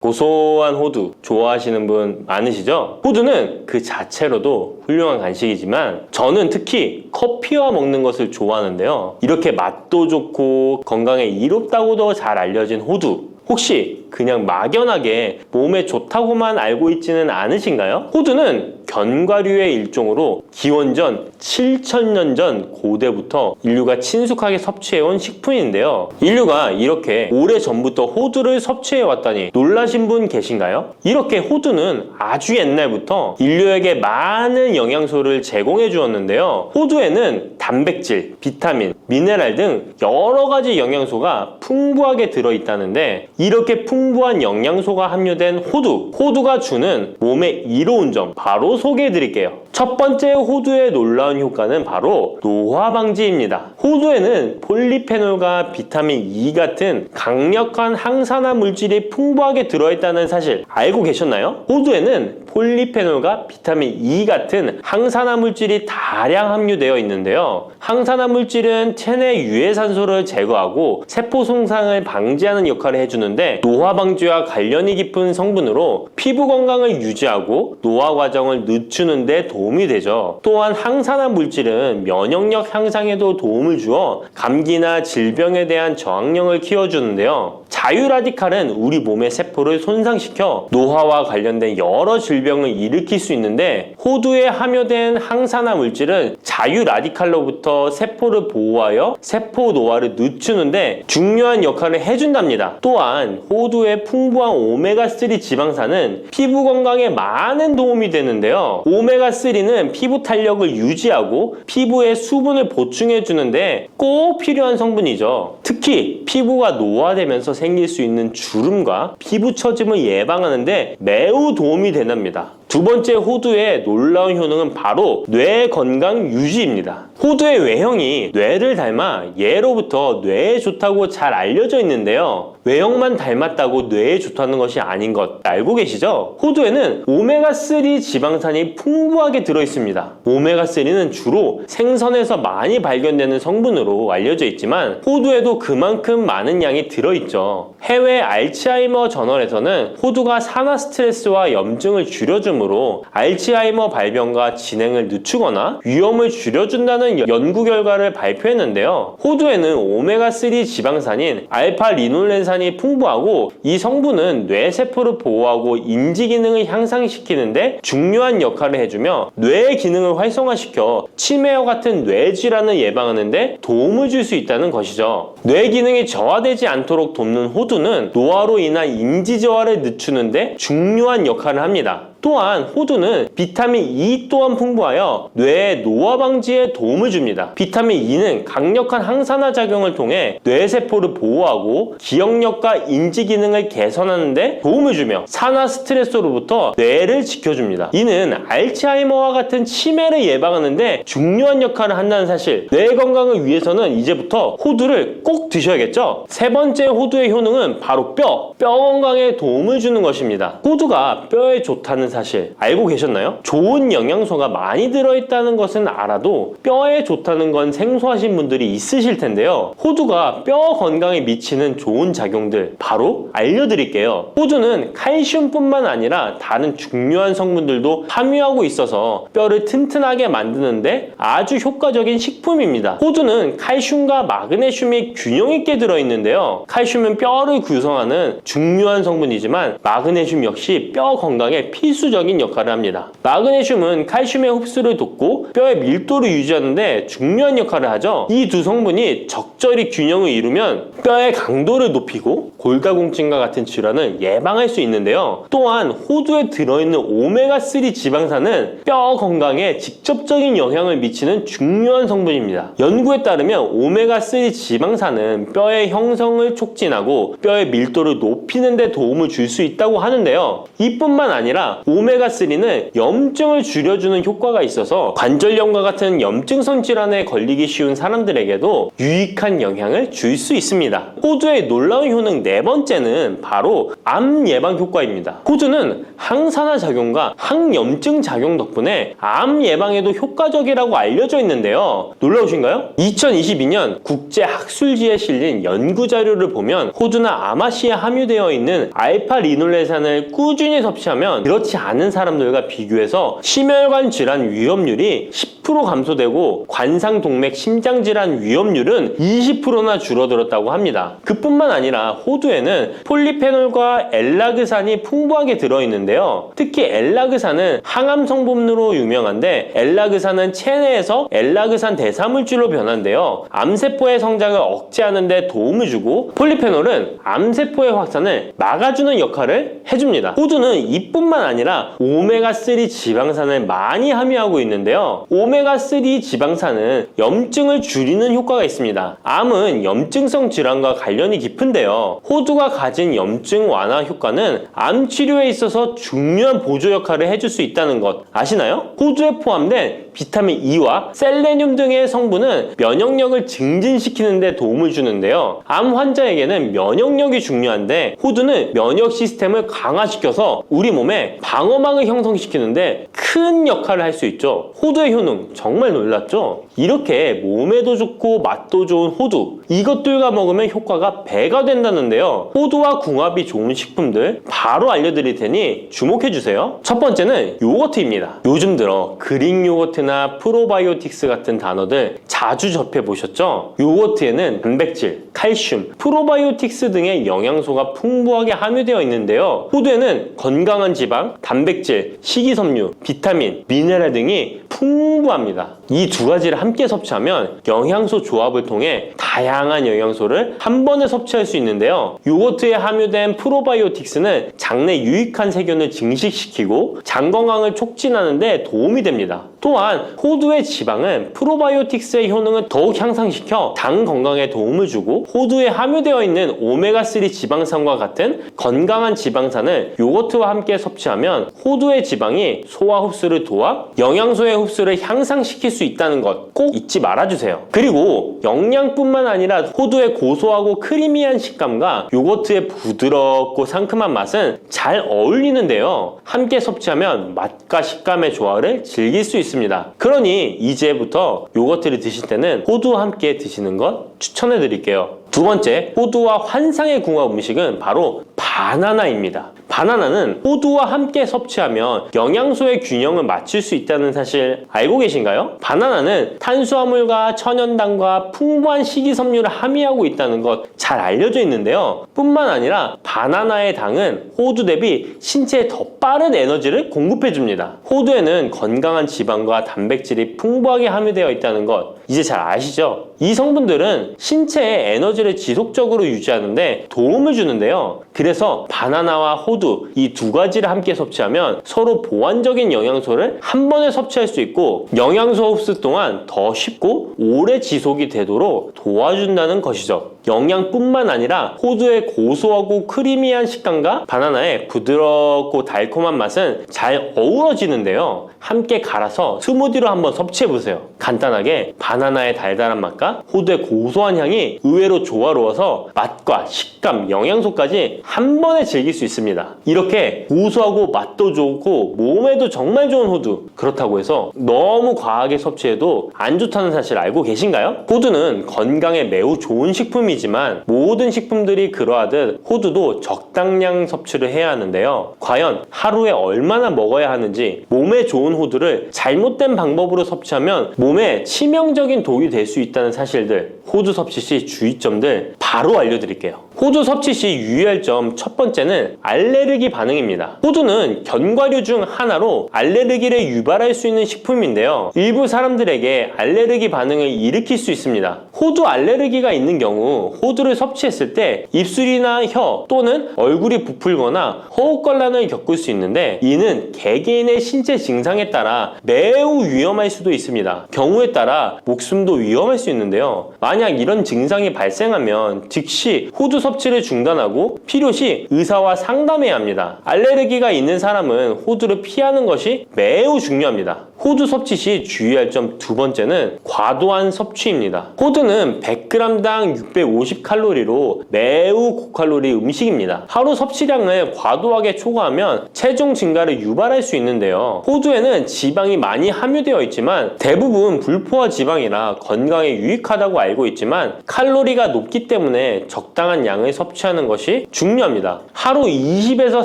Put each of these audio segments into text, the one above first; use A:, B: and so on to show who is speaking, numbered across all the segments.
A: 고소한 호두 좋아하시는 분 많으시죠? 호두는 그 자체로도 훌륭한 간식이지만 저는 특히 커피와 먹는 것을 좋아하는데요. 이렇게 맛도 좋고 건강에 이롭다고도 잘 알려진 호두, 혹시 그냥 막연하게 몸에 좋다고만 알고 있지는 않으신가요? 호두는 견과류의 일종으로 기원전 7,000년 전 고대부터 인류가 친숙하게 섭취해온 식품인데요. 인류가 이렇게 오래전부터 호두를 섭취해왔다니 놀라신 분 계신가요? 이렇게 호두는 아주 옛날부터 인류에게 많은 영양소를 제공해 주었는데요. 호두에는 단백질, 비타민, 미네랄 등 여러 가지 영양소가 풍부하게 들어있다는데 이렇게 풍부한 영양소가 함유된 호두가 주는 몸에 이로운 점 바로 소개해 드릴게요. 첫 번째 호두의 놀라운 효과는 바로 노화 방지입니다. 호두에는 폴리페놀과 비타민 E 같은 강력한 항산화 물질이 풍부하게 들어있다는 사실 알고 계셨나요? 호두에는 폴리페놀과 비타민 E 같은 항산화 물질이 다량 함유되어 있는데요. 항산화 물질은 체내 유해산소를 제거하고 세포 손상을 방지하는 역할을 해주는데 노화 방지와 관련이 깊은 성분으로 피부 건강을 유지하고 노화 과정을 늦추는 데 도움이 되죠. 또한 항산화 물질은 면역력 향상에도 도움을 주어 감기나 질병에 대한 저항력을 키워주는데요. 자유라디칼은 우리 몸의 세포를 손상시켜 노화와 관련된 여러 질병을 일으킬 수 있는데 호두에 함유된 항산화 물질은 자유라디칼로부터 세포를 보호하여 세포 노화를 늦추는데 중요한 역할을 해준답니다. 또한 호두의 풍부한 오메가3 지방산은 피부 건강에 많은 도움이 되는데요. 오메가3는 피부 탄력을 유지하고 피부에 수분을 보충해 주는데 꼭 필요한 성분이죠. 특히 피부가 노화되면서 생길 수 있는 주름과 피부 처짐을 예방하는데 매우 도움이 된답니다. 두 번째 호두의 놀라운 효능은 바로 뇌 건강 유지입니다. 호두의 외형이 뇌를 닮아 예로부터 뇌에 좋다고 잘 알려져 있는데요. 외형만 닮았다고 뇌에 좋다는 것이 아닌 것 알고 계시죠? 호두에는 오메가3 지방산이 풍부하게 들어있습니다. 오메가3는 주로 생선에서 많이 발견되는 성분으로 알려져 있지만 호두에도 그만큼 많은 양이 들어있죠. 해외 알츠하이머 저널에서는 호두가 산화 스트레스와 염증을 줄여주므로 알츠하이머 발병과 진행을 늦추거나 위험을 줄여준다는 연구 결과를 발표했는데요. 호두에는 오메가3 지방산인 알파리놀렌산이 풍부하고 이 성분은 뇌세포를 보호하고 인지 기능을 향상시키는데 중요한 역할을 해주며 뇌의 기능을 활성화시켜 치매와 같은 뇌질환을 예방하는데 도움을 줄 수 있다는 것이죠. 뇌 기능이 저하되지 않도록 돕는 호두는 노화로 인한 인지 저하를 늦추는데 중요한 역할을 합니다. 또한 호두는 비타민 E 또한 풍부하여 뇌의 노화 방지에 도움을 줍니다. 비타민 E는 강력한 항산화 작용을 통해 뇌세포를 보호하고 기억력과 인지 기능을 개선하는 데 도움을 주며 산화 스트레스로부터 뇌를 지켜줍니다. 이는 알츠하이머와 같은 치매를 예방하는 데 중요한 역할을 한다는 사실, 뇌 건강을 위해서는 이제부터 호두를 꼭 드셔야겠죠? 세 번째 호두의 효능은 바로 뼈 건강에 도움을 주는 것입니다. 호두가 뼈에 좋다는 사실 알고 계셨나요? 좋은 영양소가 많이 들어있다는 것은 알아도 뼈에 좋다는 건 생소하신 분들이 있으실 텐데요. 호두가 뼈 건강에 미치는 좋은 작용들 바로 알려드릴게요. 호두는 칼슘뿐만 아니라 다른 중요한 성분들도 함유하고 있어서 뼈를 튼튼하게 만드는데 아주 효과적인 식품입니다. 호두는 칼슘과 마그네슘이 균형 있게 들어있는데요. 칼슘은 뼈를 구성하는 중요한 성분이지만 마그네슘 역시 뼈 건강에 필수적인 역할을 합니다. 마그네슘은 칼슘의 흡수를 돕고 뼈의 밀도를 유지하는데 중요한 역할을 하죠. 이 두 성분이 적절히 균형을 이루면 뼈의 강도를 높이고 골다공증과 같은 질환을 예방할 수 있는데요. 또한 호두에 들어있는 오메가3 지방산은 뼈 건강에 직접적인 영향을 미치는 중요한 성분입니다. 연구에 따르면 오메가3 지방산은 뼈의 형성을 촉진하고 뼈의 밀도를 높이는 데 도움을 줄 수 있다고 하는데요. 이뿐만 아니라 오메가3는 염증을 줄여주는 효과가 있어서 관절염과 같은 염증성 질환에 걸리기 쉬운 사람들에게도 유익한 영향을 줄 수 있습니다. 호두의 놀라운 효능 네 번째는 바로 암 예방 효과입니다. 호두는 항산화 작용과 항염증 작용 덕분에 암 예방에도 효과적이라고 알려져 있는데요. 놀라우신가요? 2022년 국제학술지에 실린 연구 자료를 보면 호두나 아마씨에 함유되어 있는 알파 리놀레산을 꾸준히 섭취하면 그렇지 않은 사람들과 비교해서 심혈관 질환 위험률이 10% 감소되고 관상동맥 심장질환 위험률은 20%나 줄어들었다고 합니다. 그뿐만 아니라 호두에는 폴리페놀과 엘라그산이 풍부하게 들어있는데요. 특히 엘라그산은 항암 성분으로 유명한데 엘라그산은 체내에서 엘라그산 대사물질로 변한데요. 암세포의 성장을 억제하는 데 도움을 주고 폴리페놀은 암세포의 확산을 막아주는 역할을 해줍니다. 호두는 이뿐만 아니라 오메가3 지방산을 많이 함유하고 있는데요. 오메가3 지방산은 염증을 줄이는 효과가 있습니다. 암은 염증성 질환과 관련이 깊은데요. 호두가 가진 염증 완화 효과는 암 치료에 있어서 중요한 보조 역할을 해줄 수 있다는 것 아시나요? 호두에 포함된 비타민 E와 셀레늄 등의 성분은 면역력을 증진시키는 데 도움을 주는데요. 암 환자에게는 면역력이 중요한데 호두는 면역 시스템을 강화시켜서 우리 몸에 방어막을 형성시키는데 큰 역할을 할 수 있죠. 호두의 효능 정말 놀랍죠? 이렇게 몸에도 좋고 맛도 좋은 호두, 이것들과 먹으면 효과가 배가 된다는데요. 호두와 궁합이 좋은 식품들 바로 알려드릴 테니 주목해주세요. 첫 번째는 요거트입니다. 요즘 들어 그릭 요거트나 프로바이오틱스 같은 단어들 자주 접해보셨죠? 요거트에는 단백질, 칼슘, 프로바이오틱스 등의 영양소가 풍부하게 함유되어 있는데요. 호두에는 건강한 지방, 단백질, 식이섬유, 비타민, 미네랄 등이 풍부합니다. 이 두 가지를 함께 섭취하면 영양소 조합을 통해 다양한 영양소를 한 번에 섭취할 수 있는데요. 요거트에 함유된 프로바이오틱스는 장내 유익한 세균을 증식시키고 장 건강을 촉진하는 데 도움이 됩니다. 또한 호두의 지방은 프로바이오틱스의 효능을 더욱 향상시켜 장 건강에 도움을 주고 호두에 함유되어 있는 오메가3 지방산과 같은 건강한 지방산을 요거트와 함께 섭취하면 호두의 지방이 소화 흡수를 도와 영양소의 흡수를 향상시킬 수 있다는 것 꼭 잊지 말아주세요. 그리고 영양뿐만 아니라 호두의 고소하고 크리미한 식감과 요거트의 부드럽고 상큼한 맛은 잘 어울리는데요. 함께 섭취하면 맛과 식감의 조화를 즐길 수 있습니다. 그러니 이제부터 요거트를 드실 때는 호두와 함께 드시는 것 추천해 드릴게요. 두 번째, 호두와 환상의 궁합 음식은 바로 바나나입니다. 바나나는 호두와 함께 섭취하면 영양소의 균형을 맞출 수 있다는 사실 알고 계신가요? 바나나는 탄수화물과 천연당과 풍부한 식이섬유를 함유하고 있다는 것 잘 알려져 있는데요. 뿐만 아니라 바나나의 당은 호두 대비 신체에 더 빠른 에너지를 공급해줍니다. 호두에는 건강한 지방과 단백질이 풍부하게 함유되어 있다는 것 이제 잘 아시죠? 이 성분들은 신체의 에너지를 지속적으로 유지하는데 도움을 주는데요. 그래서 바나나와 호두 이 두 가지를 함께 섭취하면 서로 보완적인 영양소를 한 번에 섭취할 수 있고 영양소 흡수 또한 더 쉽고 오래 지속이 되도록 도와준다는 것이죠. 영양뿐만 아니라 호두의 고소하고 크리미한 식감과 바나나의 부드럽고 달콤한 맛은 잘 어우러지는데요. 함께 갈아서 스무디로 한번 섭취해보세요. 간단하게 바나나의 달달한 맛과 호두의 고소한 향이 의외로 조화로워서 맛과 식감, 영양소까지 한 번에 즐길 수 있습니다. 이렇게 고소하고 맛도 좋고 몸에도 정말 좋은 호두, 그렇다고 해서 너무 과하게 섭취해도 안 좋다는 사실 알고 계신가요? 호두는 건강에 매우 좋은 식품이지만 모든 식품들이 그러하듯 호두도 적당량 섭취를 해야 하는데요. 과연 하루에 얼마나 먹어야 하는지, 몸에 좋은 호두를 잘못된 방법으로 섭취하면 몸에 치명적인 독이 될 수 있다는 사실들, 호두 섭취 시 주의점들 바로 알려드릴게요. 호두 섭취 시 유의할 점 첫 번째는 알레르기 반응입니다. 호두는 견과류 중 하나로 알레르기를 유발할 수 있는 식품인데요. 일부 사람들에게 알레르기 반응을 일으킬 수 있습니다. 호두 알레르기가 있는 경우 호두를 섭취했을 때 입술이나 혀 또는 얼굴이 부풀거나 호흡곤란을 겪을 수 있는데 이는 개개인의 신체 증상에 따라 매우 위험할 수도 있습니다. 경우에 따라 목숨도 위험할 수 있는데요. 만약 이런 증상이 발생하면 즉시 호두 섭취를 중단하고 필요시 의사와 상담해야 합니다. 알레르기가 있는 사람은 호두를 피하는 것이 매우 중요합니다. 호두 섭취 시 주의할 점 두 번째는 과도한 섭취입니다. 호두는 100g당 650칼로리로 매우 고칼로리 음식입니다. 하루 섭취량을 과도하게 초과하면 체중 증가를 유발할 수 있는데요. 호두에는 지방이 많이 함유되어 있지만 대부분 불포화 지방이라 건강에 유익하다고 알고 있지만 칼로리가 높기 때문에 적당한 양을 섭취하는 것이 중요합니다. 하루 20에서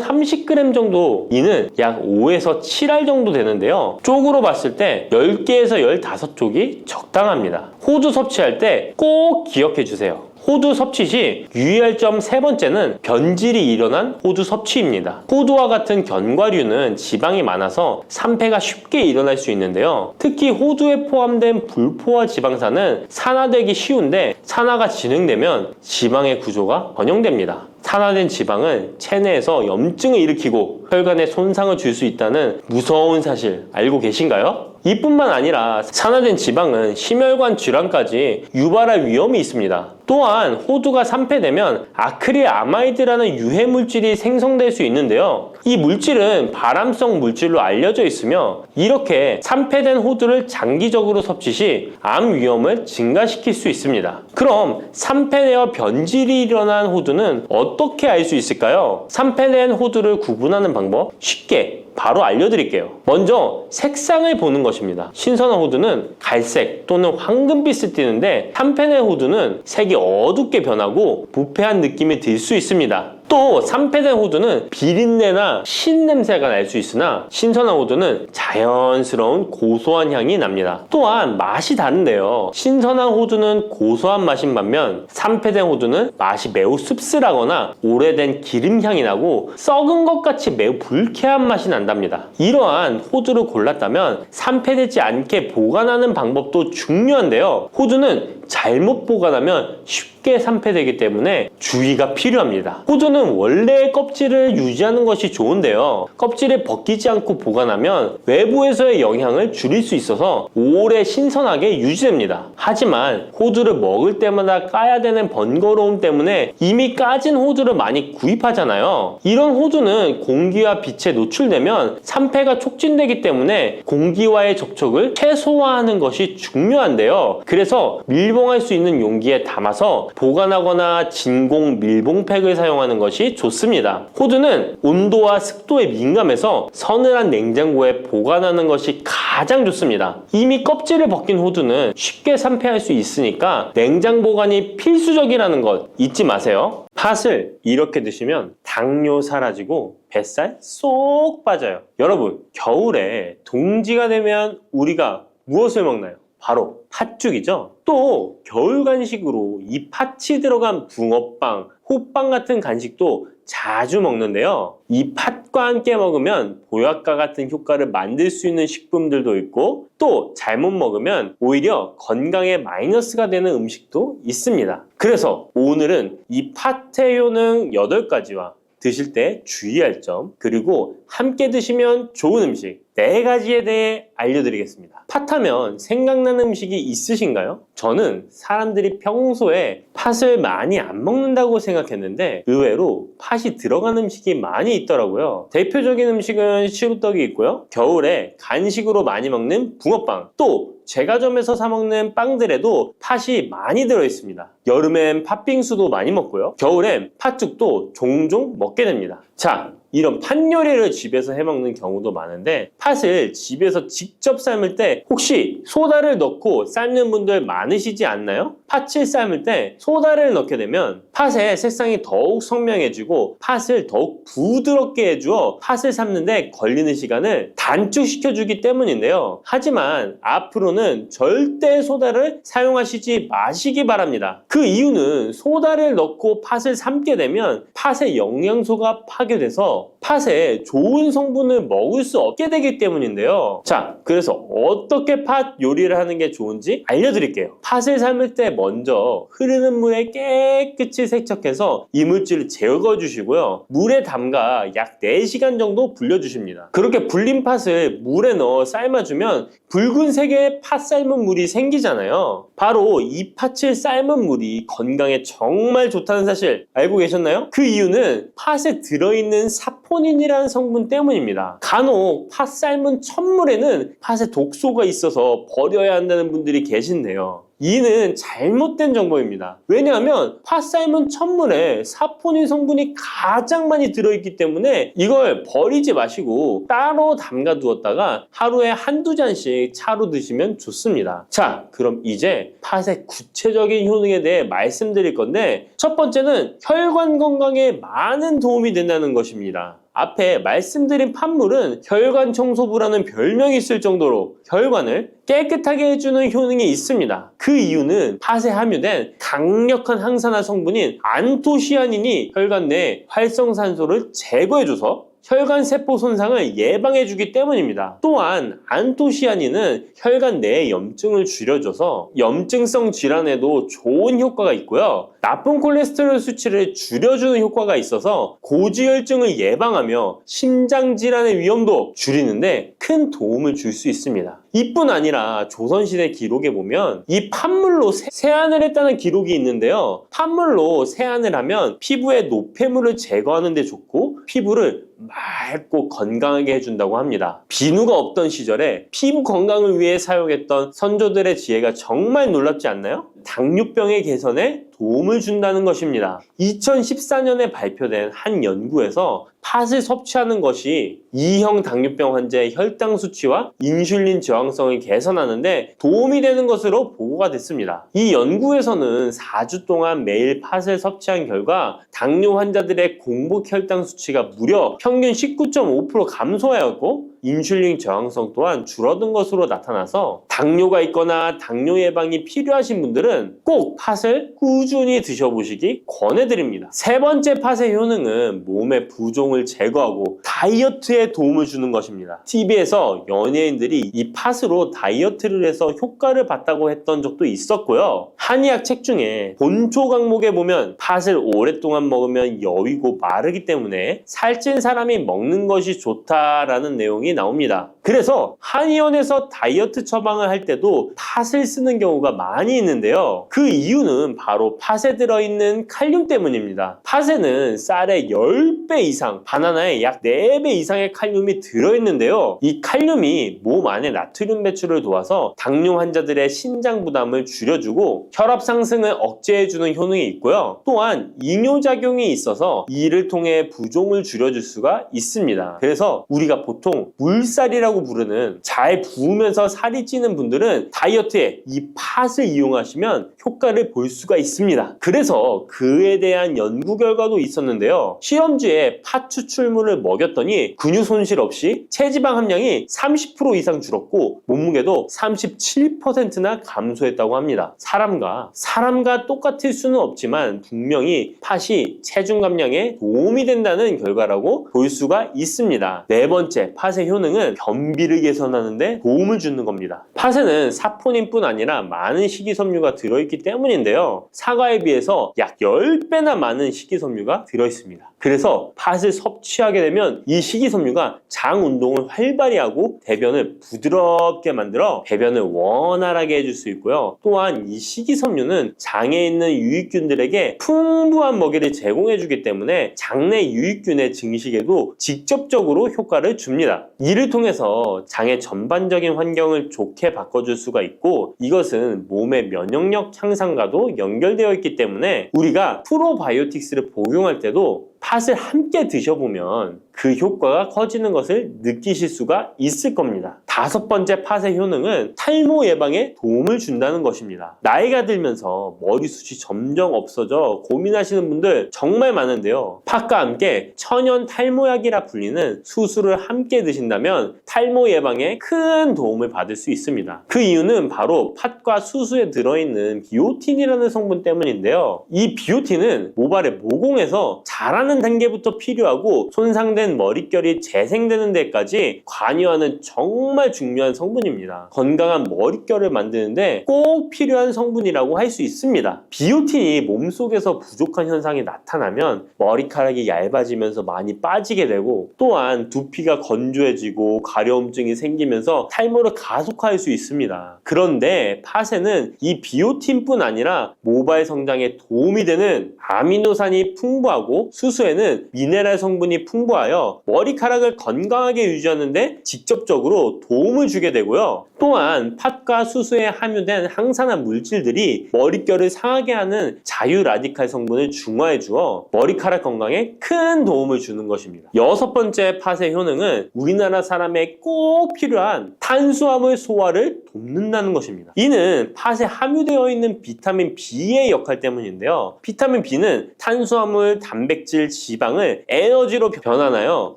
A: 30g 정도, 이는 약 5에서 7알 정도 되는데요. 쪽으로 봤을 때 10개에서 15쪽이 적당합니다. 호두 섭취할 때 꼭 기억해 주세요. 호두 섭취 시 유의할 점 세 번째는 변질이 일어난 호두 섭취입니다. 호두와 같은 견과류는 지방이 많아서 산패가 쉽게 일어날 수 있는데요. 특히 호두에 포함된 불포화 지방산은 산화되기 쉬운데 산화가 진행되면 지방의 구조가 변형됩니다. 산화된 지방은 체내에서 염증을 일으키고 혈관에 손상을 줄 수 있다는 무서운 사실 알고 계신가요? 이뿐만 아니라 산화된 지방은 심혈관 질환까지 유발할 위험이 있습니다. 또한 호두가 산패되면 아크릴아마이드라는 유해 물질이 생성될 수 있는데요. 이 물질은 발암성 물질로 알려져 있으며 이렇게 산패된 호두를 장기적으로 섭취 시 암 위험을 증가시킬 수 있습니다. 그럼 산패되어 변질이 일어난 호두는 어떻게 알 수 있을까요? 산패된 호두를 구분하는 방법 쉽게 바로 알려드릴게요. 먼저 색상을 보는 것입니다. 신선한 호두는 갈색 또는 황금빛을 띠는데 산패된 호두는 색이 어둡게 변하고 부패한 느낌이 들 수 있습니다. 또 산패된 호두는 비린내나 신냄새가 날 수 있으나 신선한 호두는 자연스러운 고소한 향이 납니다. 또한 맛이 다른데요. 신선한 호두는 고소한 맛인 반면 산패된 호두는 맛이 매우 씁쓸하거나 오래된 기름향이 나고 썩은 것 같이 매우 불쾌한 맛이 난답니다. 이러한 호두를 골랐다면 산패되지 않게 보관하는 방법도 중요한데요. 호두는 잘못 보관하면 쉽게 산패되기 때문에 주의가 필요합니다. 호두는 원래의 껍질을 유지하는 것이 좋은데요. 껍질을 벗기지 않고 보관하면 외부에서의 영향을 줄일 수 있어서 오래 신선하게 유지됩니다. 하지만 호두를 먹을 때마다 까야 되는 번거로움 때문에 이미 까진 호두를 많이 구입하잖아요. 이런 호두는 공기와 빛에 노출되면 산패가 촉진되기 때문에 공기와의 접촉을 최소화하는 것이 중요한데요. 그래서 밀봉할 수 있는 용기에 담아서 보관하거나 진공 밀봉팩을 사용하는 것이 좋습니다. 호두는 온도와 습도에 민감해서 서늘한 냉장고에 보관하는 것이 가장 좋습니다. 이미 껍질을 벗긴 호두는 쉽게 산패할 수 있으니까 냉장 보관이 필수적이라는 것 잊지 마세요. 팥을 이렇게 드시면 당뇨 사라지고 뱃살 쏙 빠져요. 여러분, 겨울에 동지가 되면 우리가 무엇을 먹나요? 바로 팥죽이죠. 또 겨울 간식으로 이 팥이 들어간 붕어빵, 호빵 같은 간식도 자주 먹는데요. 이 팥과 함께 먹으면 보약과 같은 효과를 만들 수 있는 식품들도 있고 또 잘못 먹으면 오히려 건강에 마이너스가 되는 음식도 있습니다. 그래서 오늘은 이 팥의 효능 8가지와 드실 때 주의할 점, 그리고 함께 드시면 좋은 음식 4가지에 대해 알려드리겠습니다. 팥하면 생각나는 음식이 있으신가요? 저는 사람들이 평소에 팥을 많이 안 먹는다고 생각했는데 의외로 팥이 들어간 음식이 많이 있더라고요. 대표적인 음식은 시루떡이 있고요. 겨울에 간식으로 많이 먹는 붕어빵, 또 제과점에서 사 먹는 빵들에도 팥이 많이 들어있습니다. 여름엔 팥빙수도 많이 먹고요. 겨울엔 팥죽도 종종 먹게 됩니다. 자, 이런 팥 요리를 집에서 해먹는 경우도 많은데 팥을 집에서 직접 삶을 때 혹시 소다를 넣고 삶는 분들 많으시지 않나요? 팥을 삶을 때 소다를 넣게 되면 팥의 색상이 더욱 선명해지고 팥을 더욱 부드럽게 해주어 팥을 삶는데 걸리는 시간을 단축시켜주기 때문인데요. 하지만 앞으로는 절대 소다를 사용하시지 마시기 바랍니다. 그 이유는 소다를 넣고 팥을 삶게 되면 팥의 영양소가 파괴돼서 팥에 좋은 성분을 먹을 수 없게 되기 때문인데요. 자, 그래서 어떻게 팥 요리를 하는 게 좋은지 알려드릴게요. 팥을 삶을 때 먼저 흐르는 물에 깨끗이 세척해서 이물질을 제거해 주시고요. 물에 담가 약 4시간 정도 불려주십니다. 그렇게 불린 팥을 물에 넣어 삶아주면 붉은색의 팥 삶은 물이 생기잖아요. 바로 이 팥을 삶은 물이 건강에 정말 좋다는 사실 알고 계셨나요? 그 이유는 팥에 들어있는 사포닌이라는 성분 때문입니다. 간혹 팥 삶은 첫물에는 팥에 독소가 있어서 버려야 한다는 분들이 계신데요. 이는 잘못된 정보입니다. 왜냐하면 팥 삶은 첫물에 사포닌 성분이 가장 많이 들어있기 때문에 이걸 버리지 마시고 따로 담가 두었다가 하루에 한두 잔씩 차로 드시면 좋습니다. 자, 그럼 이제 팥의 구체적인 효능에 대해 말씀드릴 건데 첫 번째는 혈관 건강에 많은 도움이 된다는 것입니다. 앞에 말씀드린 팥물은 혈관 청소부라는 별명이 있을 정도로 혈관을 깨끗하게 해주는 효능이 있습니다. 그 이유는 팥에 함유된 강력한 항산화 성분인 안토시아닌이 혈관 내 활성산소를 제거해줘서 혈관 세포 손상을 예방해주기 때문입니다. 또한 안토시아닌은 혈관 내의 염증을 줄여줘서 염증성 질환에도 좋은 효과가 있고요. 나쁜 콜레스테롤 수치를 줄여주는 효과가 있어서 고지혈증을 예방하며 심장 질환의 위험도 줄이는데 큰 도움을 줄 수 있습니다. 이뿐 아니라 조선시대 기록에 보면 이 팥물로 세안을 했다는 기록이 있는데요. 팥물로 세안을 하면 피부의 노폐물을 제거하는 데 좋고 피부를 맑고 건강하게 해준다고 합니다. 비누가 없던 시절에 피부 건강을 위해 사용했던 선조들의 지혜가 정말 놀랍지 않나요? 당뇨병의 개선에 도움을 준다는 것입니다. 2014년에 발표된 한 연구에서 팥을 섭취하는 것이 2형 당뇨병 환자의 혈당 수치와 인슐린 저항성을 개선하는데 도움이 되는 것으로 보고가 됐습니다. 이 연구에서는 4주 동안 매일 팥을 섭취한 결과 당뇨 환자들의 공복 혈당 수치가 무려 평균 19.5% 감소하였고 인슐린 저항성 또한 줄어든 것으로 나타나서 당뇨가 있거나 당뇨 예방이 필요하신 분들은 꼭 팥을 꾸준히 드셔보시기 권해드립니다. 세 번째 팥의 효능은 몸의 부종을 제거하고 다이어트에 도움을 주는 것입니다. TV에서 연예인들이 이 팥으로 다이어트를 해서 효과를 봤다고 했던 적도 있었고요. 한의학 책 중에 본초 강목에 보면 팥을 오랫동안 먹으면 여위고 마르기 때문에 살찐 사람이 먹는 것이 좋다라는 내용이 나옵니다. 그래서 한의원에서 다이어트 처방을 할 때도 팥을 쓰는 경우가 많이 있는데요. 그 이유는 바로 팥에 들어있는 칼륨 때문입니다. 팥에는 쌀의 10배 이상, 바나나에 약 4배 이상의 칼륨이 들어있는데요. 이 칼륨이 몸 안에 나트륨 배출을 도와서 당뇨 환자들의 신장 부담을 줄여주고 혈압 상승을 억제해주는 효능이 있고요. 또한 이뇨작용이 있어서 이를 통해 부종을 줄여줄 수가 있습니다. 그래서 우리가 보통 물살이라고 부르는 잘 부으면서 살이 찌는 분들은 다이어트에 이 팥을 이용하시면 효과를 볼 수가 있습니다. 그래서 그에 대한 연구 결과도 있었는데요. 실험주에 팥 추출물을 먹였더니 근육 손실 없이 체지방 함량이 30% 이상 줄었고 몸무게도 37%나 감소했다고 합니다. 사람과 똑같을 수는 없지만 분명히 팥이 체중 감량에 도움이 된다는 결과라고 볼 수가 있습니다. 네 번째, 팥의 효능은 변비를 개선하는 데 도움을 주는 겁니다. 팥에는 사포닌뿐 아니라 많은 식이섬유가 들어있기 때문인데요. 사과에 비해서 약 10배나 많은 식이섬유가 들어있습니다. 그래서 팥을 섭취하게 되면 이 식이섬유가 장 운동을 활발히 하고 대변을 부드럽게 만들어 배변을 원활하게 해줄 수 있고요. 또한 이 식이섬유는 장에 있는 유익균들에게 풍부한 먹이를 제공해주기 때문에 장내 유익균의 증식에도 직접적으로 효과를 줍니다. 이를 통해서 장의 전반적인 환경을 좋게 바꿔줄 수가 있고 이것은 몸의 면역력 향상과도 연결되어 있기 때문에 우리가 프로바이오틱스를 복용할 때도 팥을 함께 드셔보면 그 효과가 커지는 것을 느끼실 수가 있을 겁니다. 다섯 번째 팥의 효능은 탈모 예방에 도움을 준다는 것입니다. 나이가 들면서 머리숱이 점점 없어져 고민하시는 분들 정말 많은데요. 팥과 함께 천연 탈모약이라 불리는 수수를 함께 드신다면 탈모 예방에 큰 도움을 받을 수 있습니다. 그 이유는 바로 팥과 수수에 들어있는 비오틴이라는 성분 때문인데요. 이 비오틴은 모발의 모공에서 자라는 빠른 단계부터 필요하고 손상된 머릿결이 재생되는 데까지 관여하는 정말 중요한 성분입니다. 건강한 머릿결을 만드는데 꼭 필요한 성분이라고 할 수 있습니다. 비오틴이 몸속에서 부족한 현상이 나타나면 머리카락이 얇아지면서 많이 빠지게 되고, 또한 두피가 건조해지고 가려움증이 생기면서 탈모를 가속화할 수 있습니다. 그런데 팥에는 이 비오틴뿐 아니라 모발 성장에 도움이 되는 아미노산이 풍부하고 수수에는 미네랄 성분이 풍부하여 머리카락을 건강하게 유지하는 데 직접적으로 도움을 주게 되고요. 또한 팥과 수수에 함유된 항산화 물질들이 머릿결을 상하게 하는 자유 라디칼 성분을 중화해 주어 머리카락 건강에 큰 도움을 주는 것입니다. 여섯 번째 팥의 효능은 우리나라 사람에 꼭 필요한 탄수화물 소화를 돕는다는 것입니다. 이는 팥에 함유되어 있는 비타민 B의 역할 때문인데요. 비타민 B는 탄수화물, 단백질, 지방을 에너지로 변환하여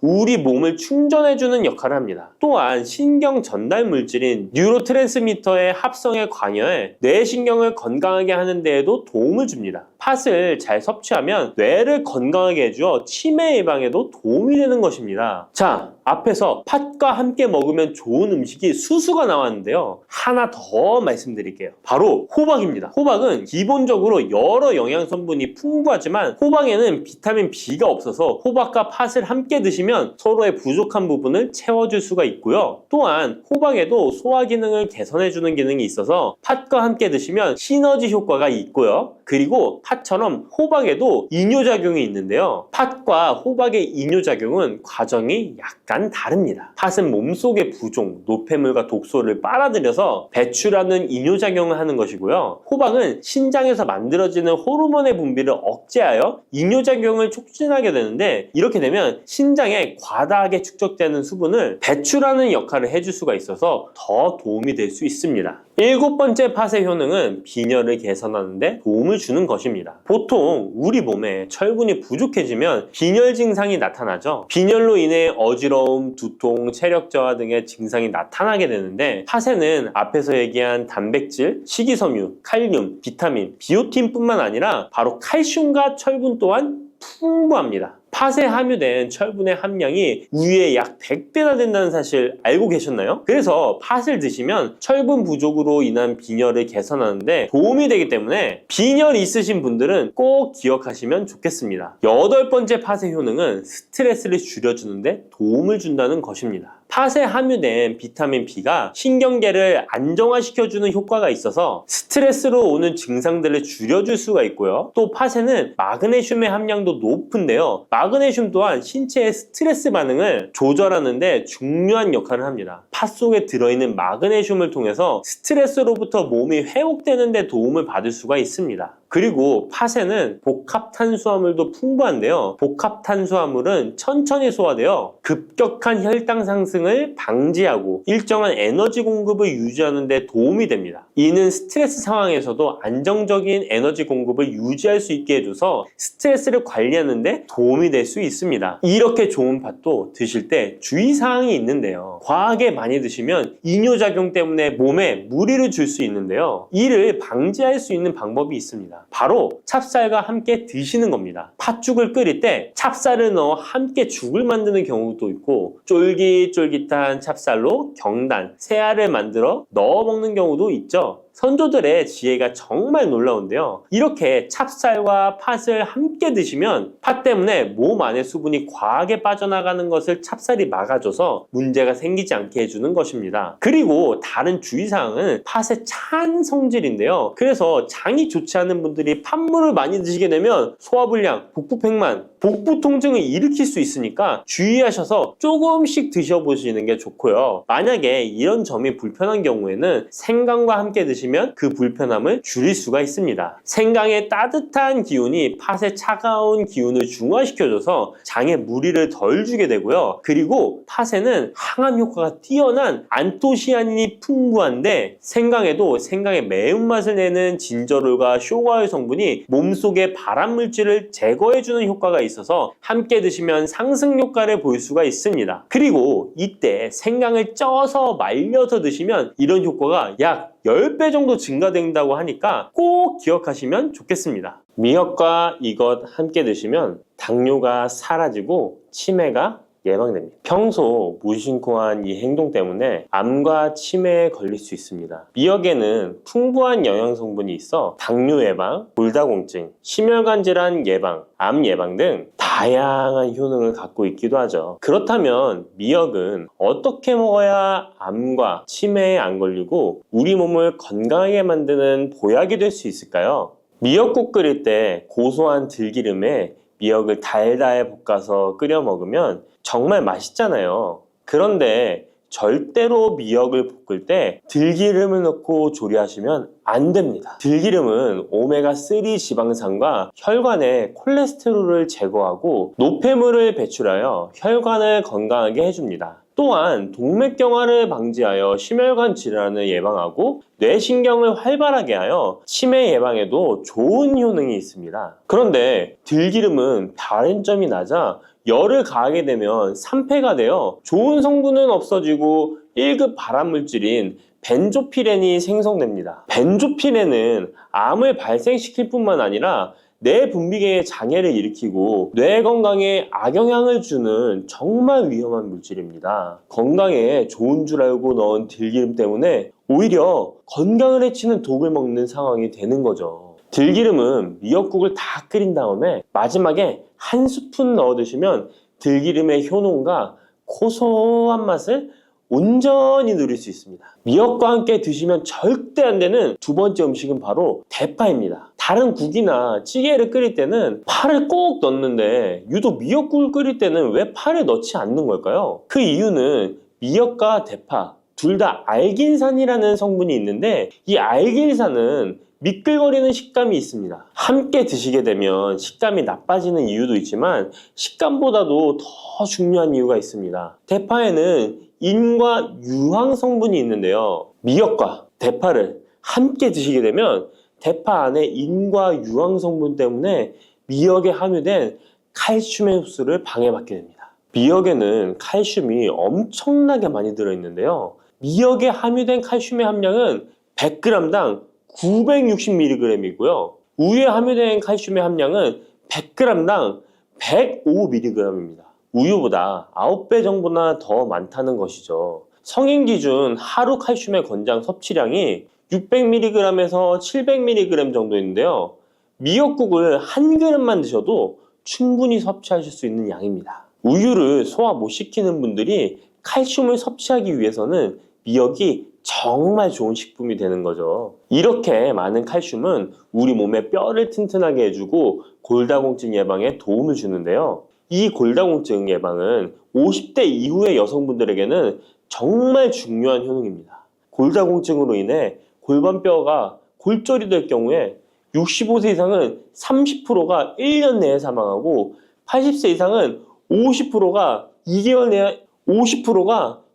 A: 우리 몸을 충전해주는 역할을 합니다. 또한 신경 전달 물질인 뉴로트랜스미터의 합성에 관여해 뇌신경을 건강하게 하는 데에도 도움을 줍니다. 팥을 잘 섭취하면 뇌를 건강하게 해주어 치매 예방에도 도움이 되는 것입니다. 자, 앞에서 팥과 함께 먹으면 좋은 음식이 수수가 나왔는데요. 하나 더 말씀드릴게요. 바로 호박입니다. 호박은 기본적으로 여러 영양성분이 풍부하지만 호박에는 비타민 B가 없어서 호박과 팥을 함께 드시면 서로의 부족한 부분을 채워줄 수가 있고요. 또한 호박에도 소화 기능을 개선해주는 기능이 있어서 팥과 함께 드시면 시너지 효과가 있고요. 그리고 팥처럼 호박에도 이뇨작용이 있는데요. 팥과 호박의 이뇨작용은 과정이 약간 다릅니다. 팥은 몸속의 부종, 노폐물과 독소를 빨아들여서 배출하는 이뇨작용을 하는 것이고요. 호박은 신장에서 만들어지는 호르몬의 분비를 억제하여 이뇨작용을 촉진하게 되는데, 이렇게 되면 신장에 과다하게 축적되는 수분을 배출하는 역할을 해줄 수가 있어서 더 도움이 될 수 있습니다. 일곱 번째 팥의 효능은 빈혈을 개선하는 데 도움을 주는 것입니다. 보통 우리 몸에 철분이 부족해지면 빈혈 증상이 나타나죠. 빈혈로 인해 어지러움, 두통, 체력 저하 등의 증상이 나타나게 되는데, 팥에는 앞에서 얘기한 단백질, 식이섬유, 칼륨, 비타민, 비오틴뿐만 아니라 바로 칼슘과 철분 또한 풍부합니다. 팥에 함유된 철분의 함량이 우유의 약 100배나 된다는 사실 알고 계셨나요? 그래서 팥을 드시면 철분 부족으로 인한 빈혈을 개선하는데 도움이 되기 때문에 빈혈이 있으신 분들은 꼭 기억하시면 좋겠습니다. 여덟 번째 팥의 효능은 스트레스를 줄여주는데 도움을 준다는 것입니다. 팥에 함유된 비타민 B가 신경계를 안정화시켜주는 효과가 있어서 스트레스로 오는 증상들을 줄여줄 수가 있고요. 또 팥에는 마그네슘의 함량도 높은데요. 마그네슘 또한 신체의 스트레스 반응을 조절하는 데 중요한 역할을 합니다. 팥 속에 들어있는 마그네슘을 통해서 스트레스로부터 몸이 회복되는 데 도움을 받을 수가 있습니다. 그리고 팥에는 복합 탄수화물도 풍부한데요. 복합 탄수화물은 천천히 소화되어 급격한 혈당 상승을 방지하고 일정한 에너지 공급을 유지하는 데 도움이 됩니다. 이는 스트레스 상황에서도 안정적인 에너지 공급을 유지할 수 있게 해줘서 스트레스를 관리하는 데 도움이 될 수 있습니다. 이렇게 좋은 팥도 드실 때 주의사항이 있는데요. 과하게 많이 드시면 이뇨작용 때문에 몸에 무리를 줄 수 있는데요. 이를 방지할 수 있는 방법이 있습니다. 바로 찹쌀과 함께 드시는 겁니다. 팥죽을 끓일 때 찹쌀을 넣어 함께 죽을 만드는 경우도 있고, 쫄깃쫄깃한 찹쌀로 경단, 새알을 만들어 넣어 먹는 경우도 있죠. 선조들의 지혜가 정말 놀라운데요. 이렇게 찹쌀과 팥을 함께 드시면 팥 때문에 몸 안에 수분이 과하게 빠져나가는 것을 찹쌀이 막아줘서 문제가 생기지 않게 해주는 것입니다. 그리고 다른 주의사항은 팥의 찬 성질인데요. 그래서 장이 좋지 않은 분들이 팥물을 많이 드시게 되면 소화불량, 복부팽만, 복부 통증을 일으킬 수 있으니까 주의하셔서 조금씩 드셔보시는 게 좋고요. 만약에 이런 점이 불편한 경우에는 생강과 함께 드시면 그 불편함을 줄일 수가 있습니다. 생강의 따뜻한 기운이 팥의 차가운 기운을 중화시켜줘서 장에 무리를 덜 주게 되고요. 그리고 팥에는 항암 효과가 뛰어난 안토시아닌이 풍부한데, 생강에도 생강의 매운맛을 내는 진저롤과 쇼가올 성분이 몸속의 발암물질을 제거해주는 효과가 있어서 함께 드시면 상승 효과를 볼 수가 있습니다. 그리고 이때 생강을 쪄서 말려서 드시면 이런 효과가 약 10배 정도 증가된다고 하니까 꼭 기억하시면 좋겠습니다. 미역과 이것 함께 드시면 당뇨가 사라지고 치매가 예방됩니다. 평소 무심코한 이 행동 때문에 암과 치매에 걸릴 수 있습니다. 미역에는 풍부한 영양 성분이 있어 당뇨 예방, 골다공증, 심혈관 질환 예방, 암 예방 등 다양한 효능을 갖고 있기도 하죠. 그렇다면 미역은 어떻게 먹어야 암과 치매에 안 걸리고 우리 몸을 건강하게 만드는 보약이 될 수 있을까요? 미역국 끓일 때 고소한 들기름에 미역을 달달 볶아서 끓여 먹으면 정말 맛있잖아요. 그런데 절대로 미역을 볶을 때 들기름을 넣고 조리하시면 안 됩니다. 들기름은 오메가3 지방산과 혈관의 콜레스테롤을 제거하고 노폐물을 배출하여 혈관을 건강하게 해줍니다. 또한 동맥경화를 방지하여 심혈관 질환을 예방하고 뇌신경을 활발하게 하여 치매 예방에도 좋은 효능이 있습니다. 그런데 들기름은 다른 점이 낮아 열을 가하게 되면 산패가 되어 좋은 성분은 없어지고 1급 발암물질인 벤조피렌이 생성됩니다. 벤조피렌은 암을 발생시킬 뿐만 아니라 뇌 분비계의 장애를 일으키고 뇌 건강에 악영향을 주는 정말 위험한 물질입니다. 건강에 좋은 줄 알고 넣은 들기름 때문에 오히려 건강을 해치는 독을 먹는 상황이 되는 거죠. 들기름은 미역국을 다 끓인 다음에 마지막에 한 스푼 넣어 드시면 들기름의 효능과 고소한 맛을 온전히 누릴 수 있습니다. 미역과 함께 드시면 절대 안 되는 두 번째 음식은 바로 대파입니다. 다른 국이나 찌개를 끓일 때는 파를 꼭 넣는데 유독 미역국을 끓일 때는 왜 파를 넣지 않는 걸까요? 그 이유는 미역과 대파 둘 다 알긴산이라는 성분이 있는데 이 알긴산은 미끌거리는 식감이 있습니다. 함께 드시게 되면 식감이 나빠지는 이유도 있지만 식감보다도 더 중요한 이유가 있습니다. 대파에는 인과 유황 성분이 있는데요. 미역과 대파를 함께 드시게 되면 대파 안에 인과 유황 성분 때문에 미역에 함유된 칼슘의 흡수를 방해받게 됩니다. 미역에는 칼슘이 엄청나게 많이 들어있는데요. 미역에 함유된 칼슘의 함량은 100g당 960mg이고요. 우유에 함유된 칼슘의 함량은 100g당 105mg입니다. 우유보다 9배 정도나 더 많다는 것이죠. 성인 기준 하루 칼슘의 권장 섭취량이 600mg에서 700mg 정도인데요. 미역국을 한 그릇만 드셔도 충분히 섭취하실 수 있는 양입니다. 우유를 소화 못 시키는 분들이 칼슘을 섭취하기 위해서는 미역이 정말 좋은 식품이 되는 거죠. 이렇게 많은 칼슘은 우리 몸의 뼈를 튼튼하게 해주고 골다공증 예방에 도움을 주는데요. 이 골다공증 예방은 50대 이후의 여성분들에게는 정말 중요한 효능입니다. 골다공증으로 인해 골반뼈가 골절이 될 경우에 65세 이상은 30%가 1년 내에 사망하고 80세 이상은 50%가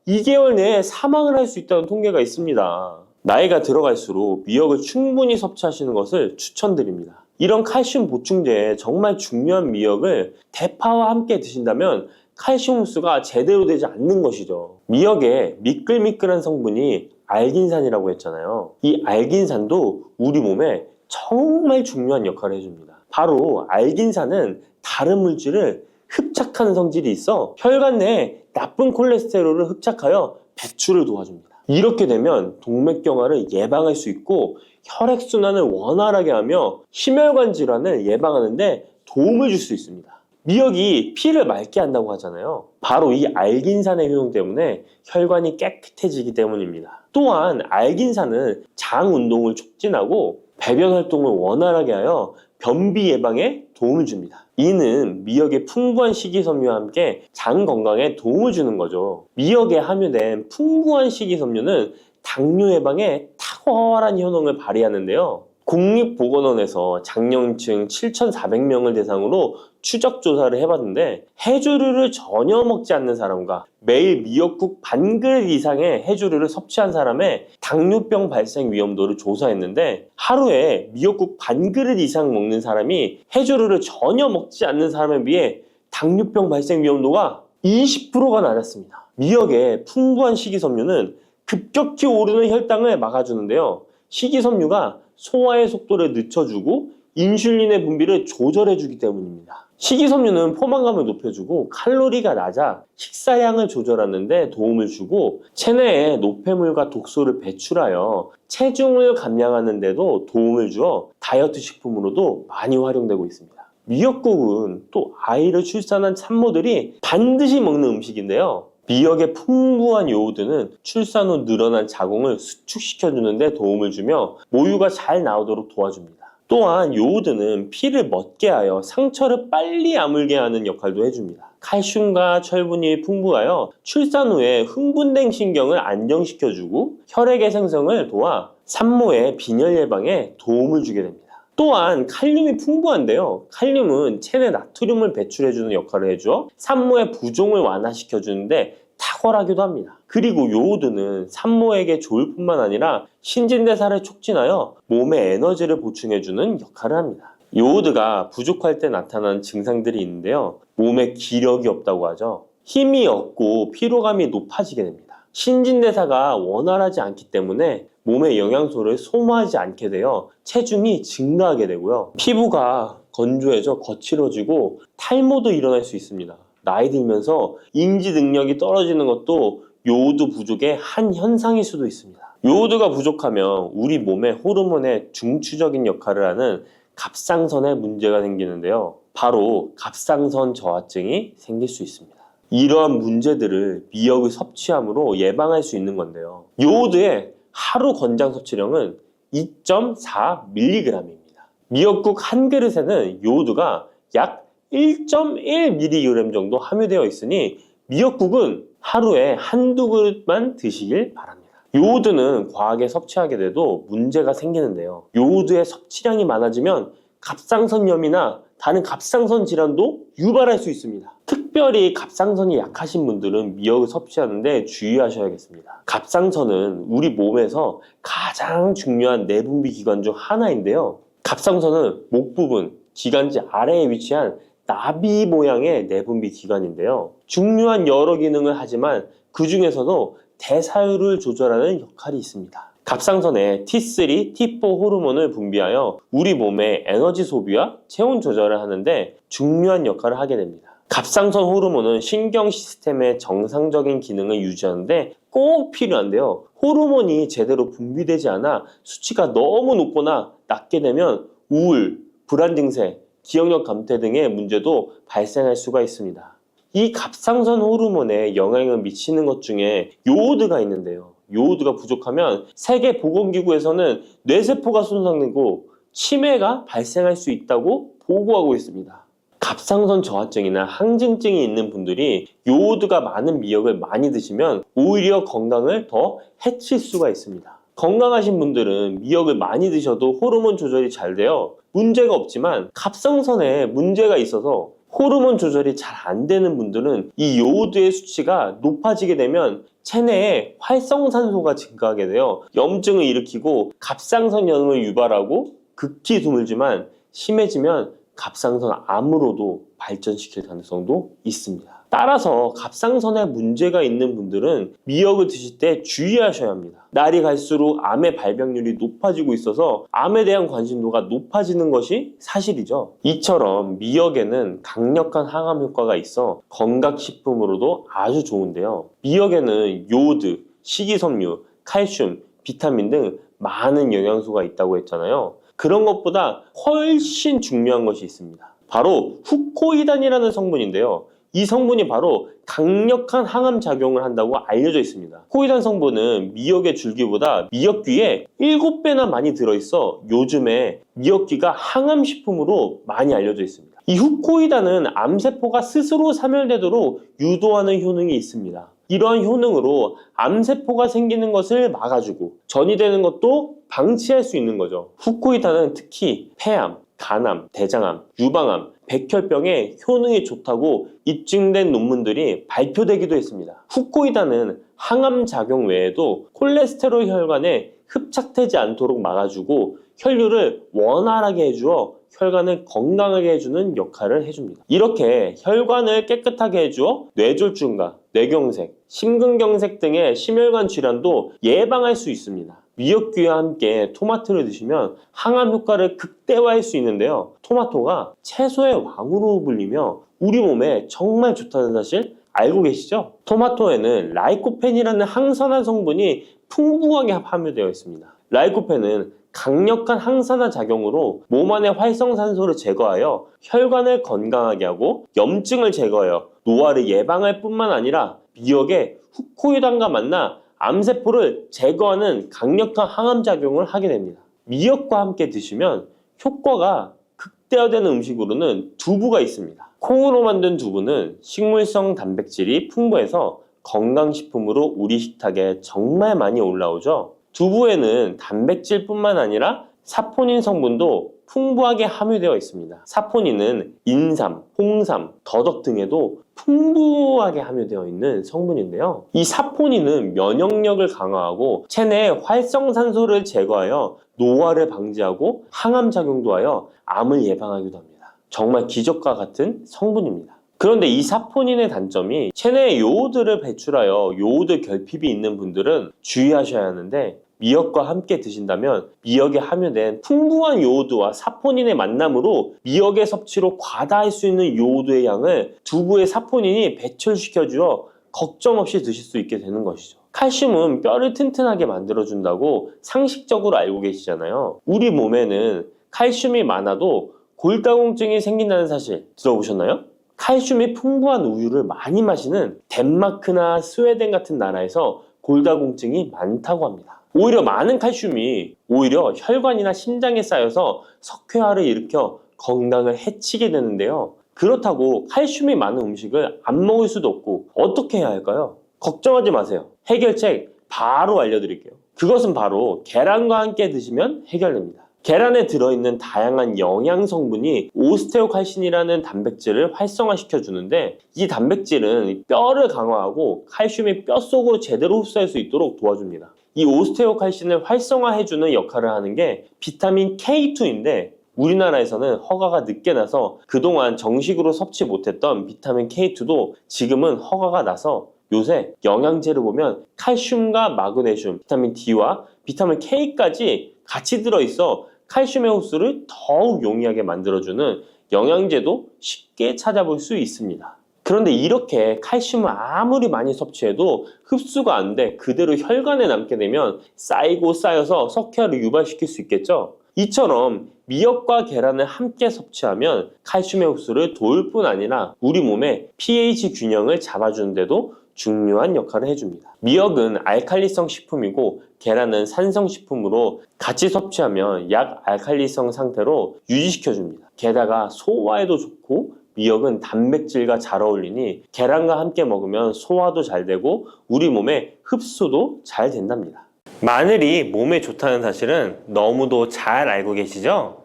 A: 2개월 내에 사망을 할 수 있다는 통계가 있습니다. 나이가 들어갈수록 미역을 충분히 섭취하시는 것을 추천드립니다. 이런 칼슘 보충제에 정말 중요한 미역을 대파와 함께 드신다면 칼슘 흡수가 제대로 되지 않는 것이죠. 미역에 미끌미끌한 성분이 알긴산이라고 했잖아요. 이 알긴산도 우리 몸에 정말 중요한 역할을 해줍니다. 바로 알긴산은 다른 물질을 흡착하는 성질이 있어 혈관 내에 나쁜 콜레스테롤을 흡착하여 배출을 도와줍니다. 이렇게 되면 동맥경화를 예방할 수 있고 혈액순환을 원활하게 하며 심혈관 질환을 예방하는 데 도움을 줄 수 있습니다. 미역이 피를 맑게 한다고 하잖아요. 바로 이 알긴산의 효능 때문에 혈관이 깨끗해지기 때문입니다. 또한 알긴산은 장 운동을 촉진하고 배변 활동을 원활하게 하여 변비 예방에 도움을 줍니다. 이는 미역의 풍부한 식이섬유와 함께 장 건강에 도움을 주는 거죠. 미역에 함유된 풍부한 식이섬유는 당뇨 예방에 탁월한 효능을 발휘하는데요. 국립보건원에서 장년층 7,400명을 대상으로 추적 조사를 해봤는데 해조류를 전혀 먹지 않는 사람과 매일 미역국 반 그릇 이상의 해조류를 섭취한 사람의 당뇨병 발생 위험도를 조사했는데 하루에 미역국 반 그릇 이상 먹는 사람이 해조류를 전혀 먹지 않는 사람에 비해 당뇨병 발생 위험도가 20%가 낮았습니다. 미역의 풍부한 식이섬유는 급격히 오르는 혈당을 막아주는데요. 식이섬유가 소화의 속도를 늦춰주고 인슐린의 분비를 조절해주기 때문입니다. 식이섬유는 포만감을 높여주고 칼로리가 낮아 식사량을 조절하는 데 도움을 주고 체내에 노폐물과 독소를 배출하여 체중을 감량하는 데도 도움을 주어 다이어트 식품으로도 많이 활용되고 있습니다. 미역국은 또 아이를 출산한 산모들이 반드시 먹는 음식인데요. 미역의 풍부한 요오드는 출산 후 늘어난 자궁을 수축시켜주는 데 도움을 주며 모유가 잘 나오도록 도와줍니다. 또한 요오드는 피를 멎게 하여 상처를 빨리 아물게 하는 역할도 해줍니다. 칼슘과 철분이 풍부하여 출산 후에 흥분된 신경을 안정시켜주고 혈액의 생성을 도와 산모의 빈혈 예방에 도움을 주게 됩니다. 또한 칼륨이 풍부한데요. 칼륨은 체내 나트륨을 배출해주는 역할을 해줘 산모의 부종을 완화시켜주는데 탁월하기도 합니다. 그리고 요오드는 산모에게 좋을 뿐만 아니라 신진대사를 촉진하여 몸에 에너지를 보충해주는 역할을 합니다. 요오드가 부족할 때 나타나는 증상들이 있는데요. 몸에 기력이 없다고 하죠. 힘이 없고 피로감이 높아지게 됩니다. 신진대사가 원활하지 않기 때문에 몸의 영양소를 소모하지 않게 되어 체중이 증가하게 되고요. 피부가 건조해져 거칠어지고 탈모도 일어날 수 있습니다. 나이 들면서 인지 능력이 떨어지는 것도 요오드 부족의 한 현상일 수도 있습니다. 요오드가 부족하면 우리 몸의 호르몬의 중추적인 역할을 하는 갑상선에 문제가 생기는데요. 바로 갑상선 저하증이 생길 수 있습니다. 이러한 문제들을 미역을 섭취함으로 예방할 수 있는 건데요. 요오드의 하루 권장 섭취량은 2.4mg입니다. 미역국 한 그릇에는 요오드가 약 1.1mg 정도 함유되어 있으니 미역국은 하루에 한두 그릇만 드시길 바랍니다. 요오드는 과하게 섭취하게 돼도 문제가 생기는데요. 요오드의 섭취량이 많아지면 갑상선염이나 다른 갑상선 질환도 유발할 수 있습니다. 특별히 갑상선이 약하신 분들은 미역을 섭취하는데 주의하셔야겠습니다. 갑상선은 우리 몸에서 가장 중요한 내분비 기관 중 하나인데요. 갑상선은 목 부분, 기관지 아래에 위치한 나비 모양의 내분비 기관인데요. 중요한 여러 기능을 하지만 그 중에서도 대사율을 조절하는 역할이 있습니다. 갑상선에 T3, T4 호르몬을 분비하여 우리 몸의 에너지 소비와 체온 조절을 하는데 중요한 역할을 하게 됩니다. 갑상선 호르몬은 신경 시스템의 정상적인 기능을 유지하는데 꼭 필요한데요. 호르몬이 제대로 분비되지 않아 수치가 너무 높거나 낮게 되면 우울, 불안 증세, 기억력 감퇴 등의 문제도 발생할 수가 있습니다. 이 갑상선 호르몬에 영향을 미치는 것 중에 요오드가 있는데요. 요오드가 부족하면 세계보건기구에서는 뇌세포가 손상되고 치매가 발생할 수 있다고 보고하고 있습니다. 갑상선 저하증이나 항진증이 있는 분들이 요오드가 많은 미역을 많이 드시면 오히려 건강을 더 해칠 수가 있습니다. 건강하신 분들은 미역을 많이 드셔도 호르몬 조절이 잘 되어 문제가 없지만 갑상선에 문제가 있어서 호르몬 조절이 잘 안 되는 분들은 이 요오드의 수치가 높아지게 되면 체내에 활성산소가 증가하게 되어 염증을 일으키고 갑상선염을 유발하고 극히 드물지만 심해지면 갑상선 암으로도 발전시킬 가능성도 있습니다. 따라서 갑상선에 문제가 있는 분들은 미역을 드실 때 주의하셔야 합니다. 날이 갈수록 암의 발병률이 높아지고 있어서 암에 대한 관심도가 높아지는 것이 사실이죠. 이처럼 미역에는 강력한 항암 효과가 있어 건강식품으로도 아주 좋은데요. 미역에는 요오드, 식이섬유, 칼슘, 비타민 등 많은 영양소가 있다고 했잖아요. 그런 것보다 훨씬 중요한 것이 있습니다. 바로 후코이단이라는 성분인데요. 이 성분이 바로 강력한 항암 작용을 한다고 알려져 있습니다. 코이단 성분은 미역의 줄기보다 미역귀에 7배나 많이 들어있어 요즘에 미역귀가 항암식품으로 많이 알려져 있습니다. 이 후코이단은 암세포가 스스로 사멸되도록 유도하는 효능이 있습니다. 이러한 효능으로 암세포가 생기는 것을 막아주고 전이 되는 것도 방치할 수 있는 거죠. 후코이단은 특히 폐암, 간암, 대장암, 유방암, 백혈병에 효능이 좋다고 입증된 논문들이 발표되기도 했습니다. 후코이단은 항암 작용 외에도 콜레스테롤 혈관에 흡착되지 않도록 막아주고 혈류를 원활하게 해주어 혈관을 건강하게 해주는 역할을 해줍니다. 이렇게 혈관을 깨끗하게 해주어 뇌졸중과 뇌경색, 심근경색 등의 심혈관 질환도 예방할 수 있습니다. 미역귀와 함께 토마토를 드시면 항암 효과를 극대화할 수 있는데요. 토마토가 채소의 왕으로 불리며 우리 몸에 정말 좋다는 사실 알고 계시죠? 토마토에는 라이코펜이라는 항산화 성분이 풍부하게 함유되어 있습니다. 라이코펜은 강력한 항산화 작용으로 몸 안의 활성산소를 제거하여 혈관을 건강하게 하고 염증을 제거하여 노화를 예방할 뿐만 아니라 미역의 후코유당과 만나 암세포를 제거하는 강력한 항암작용을 하게 됩니다. 미역과 함께 드시면 효과가 극대화되는 음식으로는 두부가 있습니다. 콩으로 만든 두부는 식물성 단백질이 풍부해서 건강식품으로 우리 식탁에 정말 많이 올라오죠. 두부에는 단백질뿐만 아니라 사포닌 성분도 풍부하게 함유되어 있습니다. 사포닌은 인삼, 홍삼, 더덕 등에도 풍부하게 함유되어 있는 성분인데요. 이 사포닌은 면역력을 강화하고 체내의 활성산소를 제거하여 노화를 방지하고 항암작용도 하여 암을 예방하기도 합니다. 정말 기적과 같은 성분입니다. 그런데 이 사포닌의 단점이 체내에 요오드를 배출하여 요오드 결핍이 있는 분들은 주의하셔야 하는데, 미역과 함께 드신다면 미역에 함유된 풍부한 요오드와 사포닌의 만남으로 미역의 섭취로 과다할 수 있는 요오드의 양을 두부의 사포닌이 배출시켜주어 걱정 없이 드실 수 있게 되는 것이죠. 칼슘은 뼈를 튼튼하게 만들어준다고 상식적으로 알고 계시잖아요. 우리 몸에는 칼슘이 많아도 골다공증이 생긴다는 사실 들어보셨나요? 칼슘이 풍부한 우유를 많이 마시는 덴마크나 스웨덴 같은 나라에서 골다공증이 많다고 합니다. 오히려 많은 칼슘이 오히려 혈관이나 심장에 쌓여서 석회화를 일으켜 건강을 해치게 되는데요. 그렇다고 칼슘이 많은 음식을 안 먹을 수도 없고 어떻게 해야 할까요? 걱정하지 마세요. 해결책 바로 알려드릴게요. 그것은 바로 계란과 함께 드시면 해결됩니다. 계란에 들어있는 다양한 영양 성분이 오스테오칼신이라는 단백질을 활성화시켜 주는데, 이 단백질은 뼈를 강화하고 칼슘이 뼛속으로 제대로 흡수할 수 있도록 도와줍니다. 이 오스테오칼신을 활성화해주는 역할을 하는 게 비타민 K2인데, 우리나라에서는 허가가 늦게 나서 그동안 정식으로 섭취 못했던 비타민 K2도 지금은 허가가 나서 요새 영양제를 보면 칼슘과 마그네슘, 비타민 D와 비타민 K까지 같이 들어있어 칼슘의 흡수를 더욱 용이하게 만들어주는 영양제도 쉽게 찾아볼 수 있습니다. 그런데 이렇게 칼슘을 아무리 많이 섭취해도 흡수가 안 돼 그대로 혈관에 남게 되면 쌓이고 쌓여서 석회화를 유발시킬 수 있겠죠? 이처럼 미역과 계란을 함께 섭취하면 칼슘의 흡수를 도울 뿐 아니라 우리 몸의 pH 균형을 잡아주는 데도 중요한 역할을 해줍니다. 미역은 알칼리성 식품이고 계란은 산성 식품으로 같이 섭취하면 약 알칼리성 상태로 유지시켜줍니다. 게다가 소화에도 좋고 미역은 단백질과 잘 어울리니 계란과 함께 먹으면 소화도 잘 되고 우리 몸의 흡수도 잘 된답니다. 마늘이 몸에 좋다는 사실은 너무도 잘 알고 계시죠?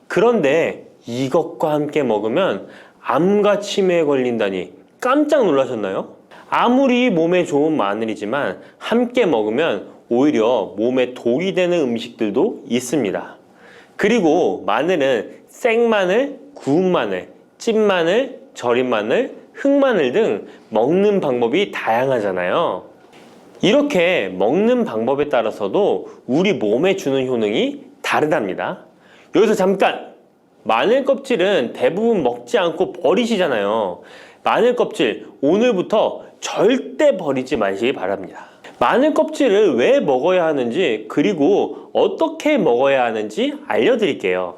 A: 그런데 이것과 함께 먹으면 암과 치매에 걸린다니 깜짝 놀라셨나요? 아무리 몸에 좋은 마늘이지만 함께 먹으면 오히려 몸에 독이 되는 음식들도 있습니다. 그리고 마늘은 생마늘, 구운 마늘, 찐마늘, 절인 마늘, 흑마늘 등 먹는 방법이 다양하잖아요. 이렇게 먹는 방법에 따라서도 우리 몸에 주는 효능이 다르답니다. 여기서 잠깐! 마늘 껍질은 대부분 먹지 않고 버리시잖아요. 마늘 껍질 오늘부터 절대 버리지 마시기 바랍니다. 마늘 껍질을 왜 먹어야 하는지 그리고 어떻게 먹어야 하는지 알려드릴게요.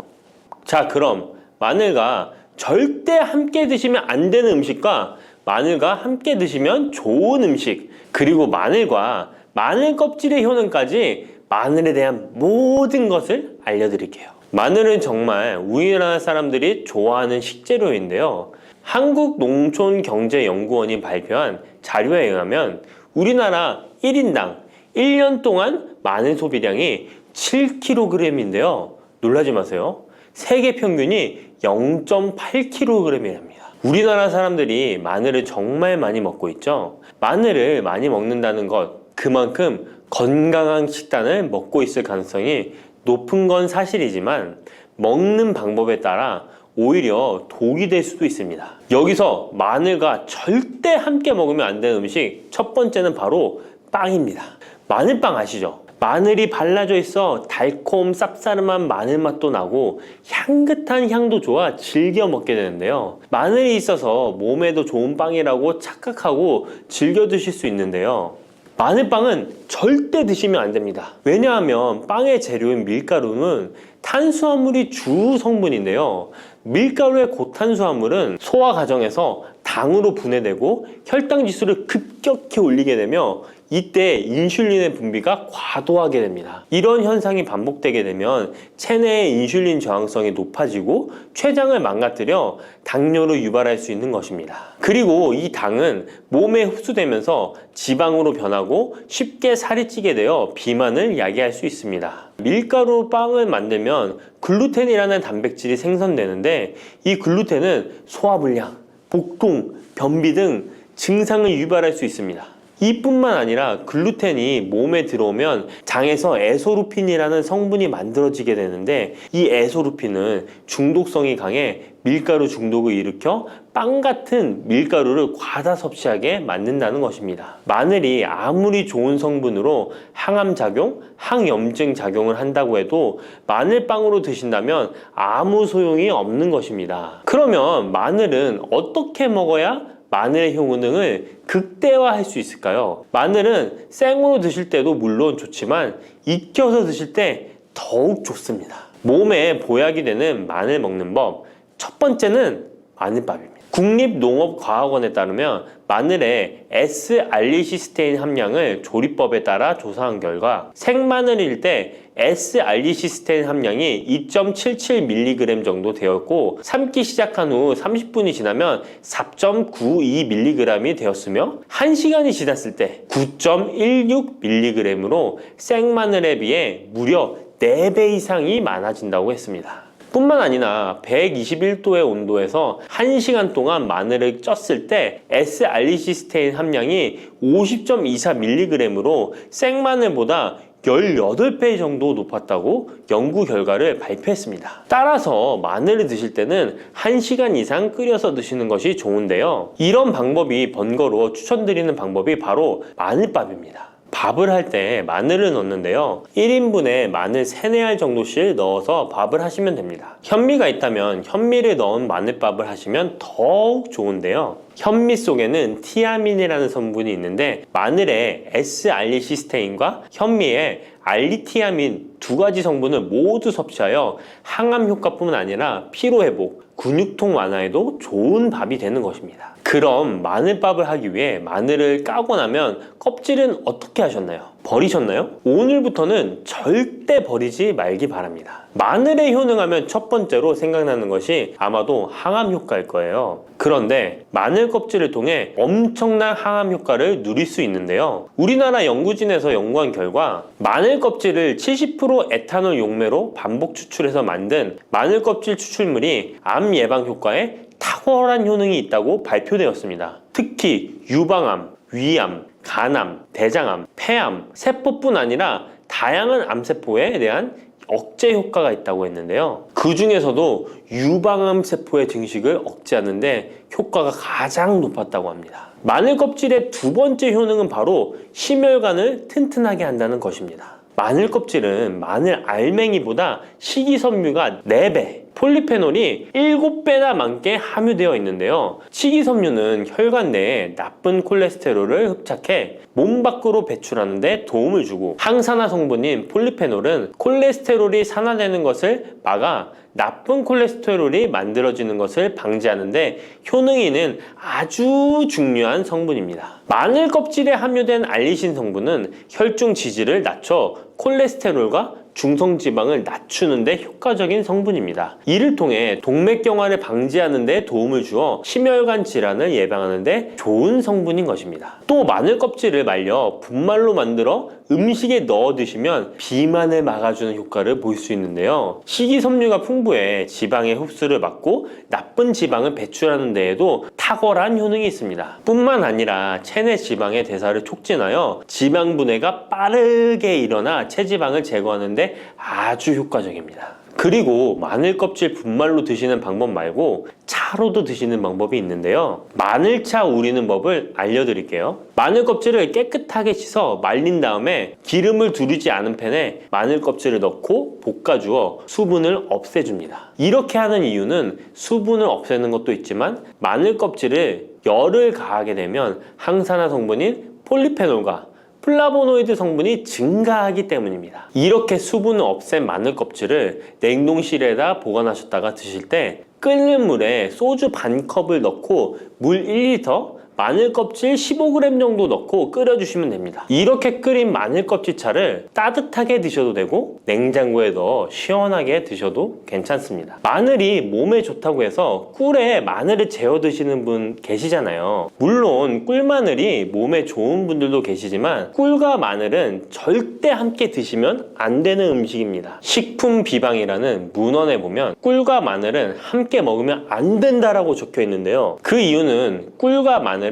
A: 자, 그럼 마늘과 절대 함께 드시면 안 되는 음식과 마늘과 함께 드시면 좋은 음식, 그리고 마늘과 마늘 껍질의 효능까지 마늘에 대한 모든 것을 알려드릴게요. 마늘은 정말 우리나라 사람들이 좋아하는 식재료인데요. 한국농촌경제연구원이 발표한 자료에 의하면 우리나라 1인당 1년 동안 마늘 소비량이 7kg인데요. 놀라지 마세요. 세계 평균이 0.8kg이랍니다. 우리나라 사람들이 마늘을 정말 많이 먹고 있죠. 마늘을 많이 먹는다는 것, 그만큼 건강한 식단을 먹고 있을 가능성이 높은 건 사실이지만 먹는 방법에 따라 오히려 독이 될 수도 있습니다. 여기서 마늘과 절대 함께 먹으면 안 되는 음식 첫 번째는 바로 빵입니다. 마늘빵 아시죠? 마늘이 발라져 있어 달콤 쌉싸름한 마늘 맛도 나고 향긋한 향도 좋아 즐겨 먹게 되는데요. 마늘이 있어서 몸에도 좋은 빵이라고 착각하고 즐겨 드실 수 있는데요. 마늘빵은 절대 드시면 안 됩니다. 왜냐하면 빵의 재료인 밀가루는 탄수화물이 주 성분인데요. 밀가루의 고탄수화물은 소화 과정에서 당으로 분해되고 혈당 지수를 급격히 올리게 되며 이때 인슐린의 분비가 과도하게 됩니다. 이런 현상이 반복되게 되면 체내의 인슐린 저항성이 높아지고 췌장을 망가뜨려 당뇨를 유발할 수 있는 것입니다. 그리고 이 당은 몸에 흡수되면서 지방으로 변하고 쉽게 살이 찌게 되어 비만을 야기할 수 있습니다. 밀가루 빵을 만들면 글루텐이라는 단백질이 생성되는데 이 글루텐은 소화불량, 복통, 변비 등 증상을 유발할 수 있습니다. 이뿐만 아니라 글루텐이 몸에 들어오면 장에서 에소루핀이라는 성분이 만들어지게 되는데 이 에소루핀은 중독성이 강해 밀가루 중독을 일으켜 빵 같은 밀가루를 과다 섭취하게 만든다는 것입니다. 마늘이 아무리 좋은 성분으로 항암작용, 항염증 작용을 한다고 해도 마늘빵으로 드신다면 아무 소용이 없는 것입니다. 그러면 마늘은 어떻게 먹어야 마늘의 효능을 극대화할 수 있을까요? 마늘은 생으로 드실 때도 물론 좋지만 익혀서 드실 때 더욱 좋습니다. 몸에 보약이 되는 마늘 먹는 법, 첫 번째는 마늘밥입니다. 국립농업과학원에 따르면 마늘의 S-알리시스테인 함량을 조리법에 따라 조사한 결과 생마늘일 때 S-알리시스테인 함량이 2.77mg 정도 되었고 삶기 시작한 후 30분이 지나면 4.92mg이 되었으며 1시간이 지났을 때 9.16mg으로 생마늘에 비해 무려 4배 이상이 많아진다고 했습니다. 뿐만 아니라 121도의 온도에서 1시간 동안 마늘을 쪘을 때 S-알리시스테인 함량이 50.24mg으로 생마늘보다 18배 정도 높았다고 연구 결과를 발표했습니다. 따라서 마늘을 드실 때는 1시간 이상 끓여서 드시는 것이 좋은데요. 이런 방법이 번거로워 추천드리는 방법이 바로 마늘밥입니다. 밥을 할 때 마늘을 넣는데요. 1인분에 마늘 3, 4알 정도씩 넣어서 밥을 하시면 됩니다. 현미가 있다면 현미를 넣은 마늘밥을 하시면 더욱 좋은데요. 현미 속에는 티아민이라는 성분이 있는데 마늘의 S-알리시스테인과 현미의 알리티아민 두 가지 성분을 모두 섭취하여 항암 효과뿐만 아니라 피로회복, 근육통 완화에도 좋은 밥이 되는 것입니다. 그럼 마늘밥을 하기 위해 마늘을 까고 나면 껍질은 어떻게 하셨나요? 버리셨나요? 오늘부터는 절대 버리지 말기 바랍니다. 마늘에 효능하면 첫 번째로 생각나는 것이 아마도 항암 효과일 거예요. 그런데 마늘 껍질을 통해 엄청난 항암 효과를 누릴 수 있는데요. 우리나라 연구진에서 연구한 결과 마늘 껍질을 70% 에탄올 용매로 반복 추출해서 만든 마늘 껍질 추출물이 암 예방 효과에 탁월한 효능이 있다고 발표되었습니다. 특히 유방암, 위암, 간암, 대장암, 폐암, 세포뿐 아니라 다양한 암세포에 대한 억제 효과가 있다고 했는데요. 그 중에서도 유방암 세포의 증식을 억제하는 데 효과가 가장 높았다고 합니다. 마늘 껍질의 두 번째 효능은 바로 심혈관을 튼튼하게 한다는 것입니다. 마늘 껍질은 마늘 알맹이보다 식이섬유가 4배, 폴리페놀이 7배나 많게 함유되어 있는데요. 식이섬유는 혈관 내에 나쁜 콜레스테롤을 흡착해 몸 밖으로 배출하는 데 도움을 주고 항산화 성분인 폴리페놀은 콜레스테롤이 산화되는 것을 막아 나쁜 콜레스테롤이 만들어지는 것을 방지하는 데 효능이 있는 아주 중요한 성분입니다. 마늘 껍질에 함유된 알리신 성분은 혈중 지지를 낮춰 콜레스테롤과 중성지방을 낮추는 데 효과적인 성분입니다. 이를 통해 동맥경화를 방지하는 데 도움을 주어 심혈관 질환을 예방하는 데 좋은 성분인 것입니다. 또 마늘 껍질을 말려 분말로 만들어 음식에 넣어 드시면 비만을 막아주는 효과를 볼 수 있는데요. 식이섬유가 풍부해 지방의 흡수를 막고 나쁜 지방을 배출하는 데에도 탁월한 효능이 있습니다. 뿐만 아니라 체내 지방의 대사를 촉진하여 지방 분해가 빠르게 일어나 체지방을 제거하는 데 아주 효과적입니다. 그리고 마늘 껍질 분말로 드시는 방법 말고 차로도 드시는 방법이 있는데요. 마늘차 우리는 법을 알려드릴게요. 마늘 껍질을 깨끗하게 씻어 말린 다음에 기름을 두르지 않은 팬에 마늘 껍질을 넣고 볶아주어 수분을 없애줍니다. 이렇게 하는 이유는 수분을 없애는 것도 있지만 마늘 껍질을 열을 가하게 되면 항산화 성분인 폴리페놀과 플라보노이드 성분이 증가하기 때문입니다. 이렇게 수분을 없앤 마늘 껍질을 냉동실에다 보관하셨다가 드실 때 끓는 물에 소주 반 컵을 넣고 물 1리터, 마늘 껍질 15g 정도 넣고 끓여주시면 됩니다. 이렇게 끓인 마늘 껍질차를 따뜻하게 드셔도 되고 냉장고에 넣어 시원하게 드셔도 괜찮습니다. 마늘이 몸에 좋다고 해서 꿀에 마늘을 재워 드시는 분 계시잖아요. 물론 꿀마늘이 몸에 좋은 분들도 계시지만 꿀과 마늘은 절대 함께 드시면 안 되는 음식입니다. 식품 비방이라는 문헌에 보면 꿀과 마늘은 함께 먹으면 안 된다라고 적혀 있는데요. 그 이유는 꿀과 마늘은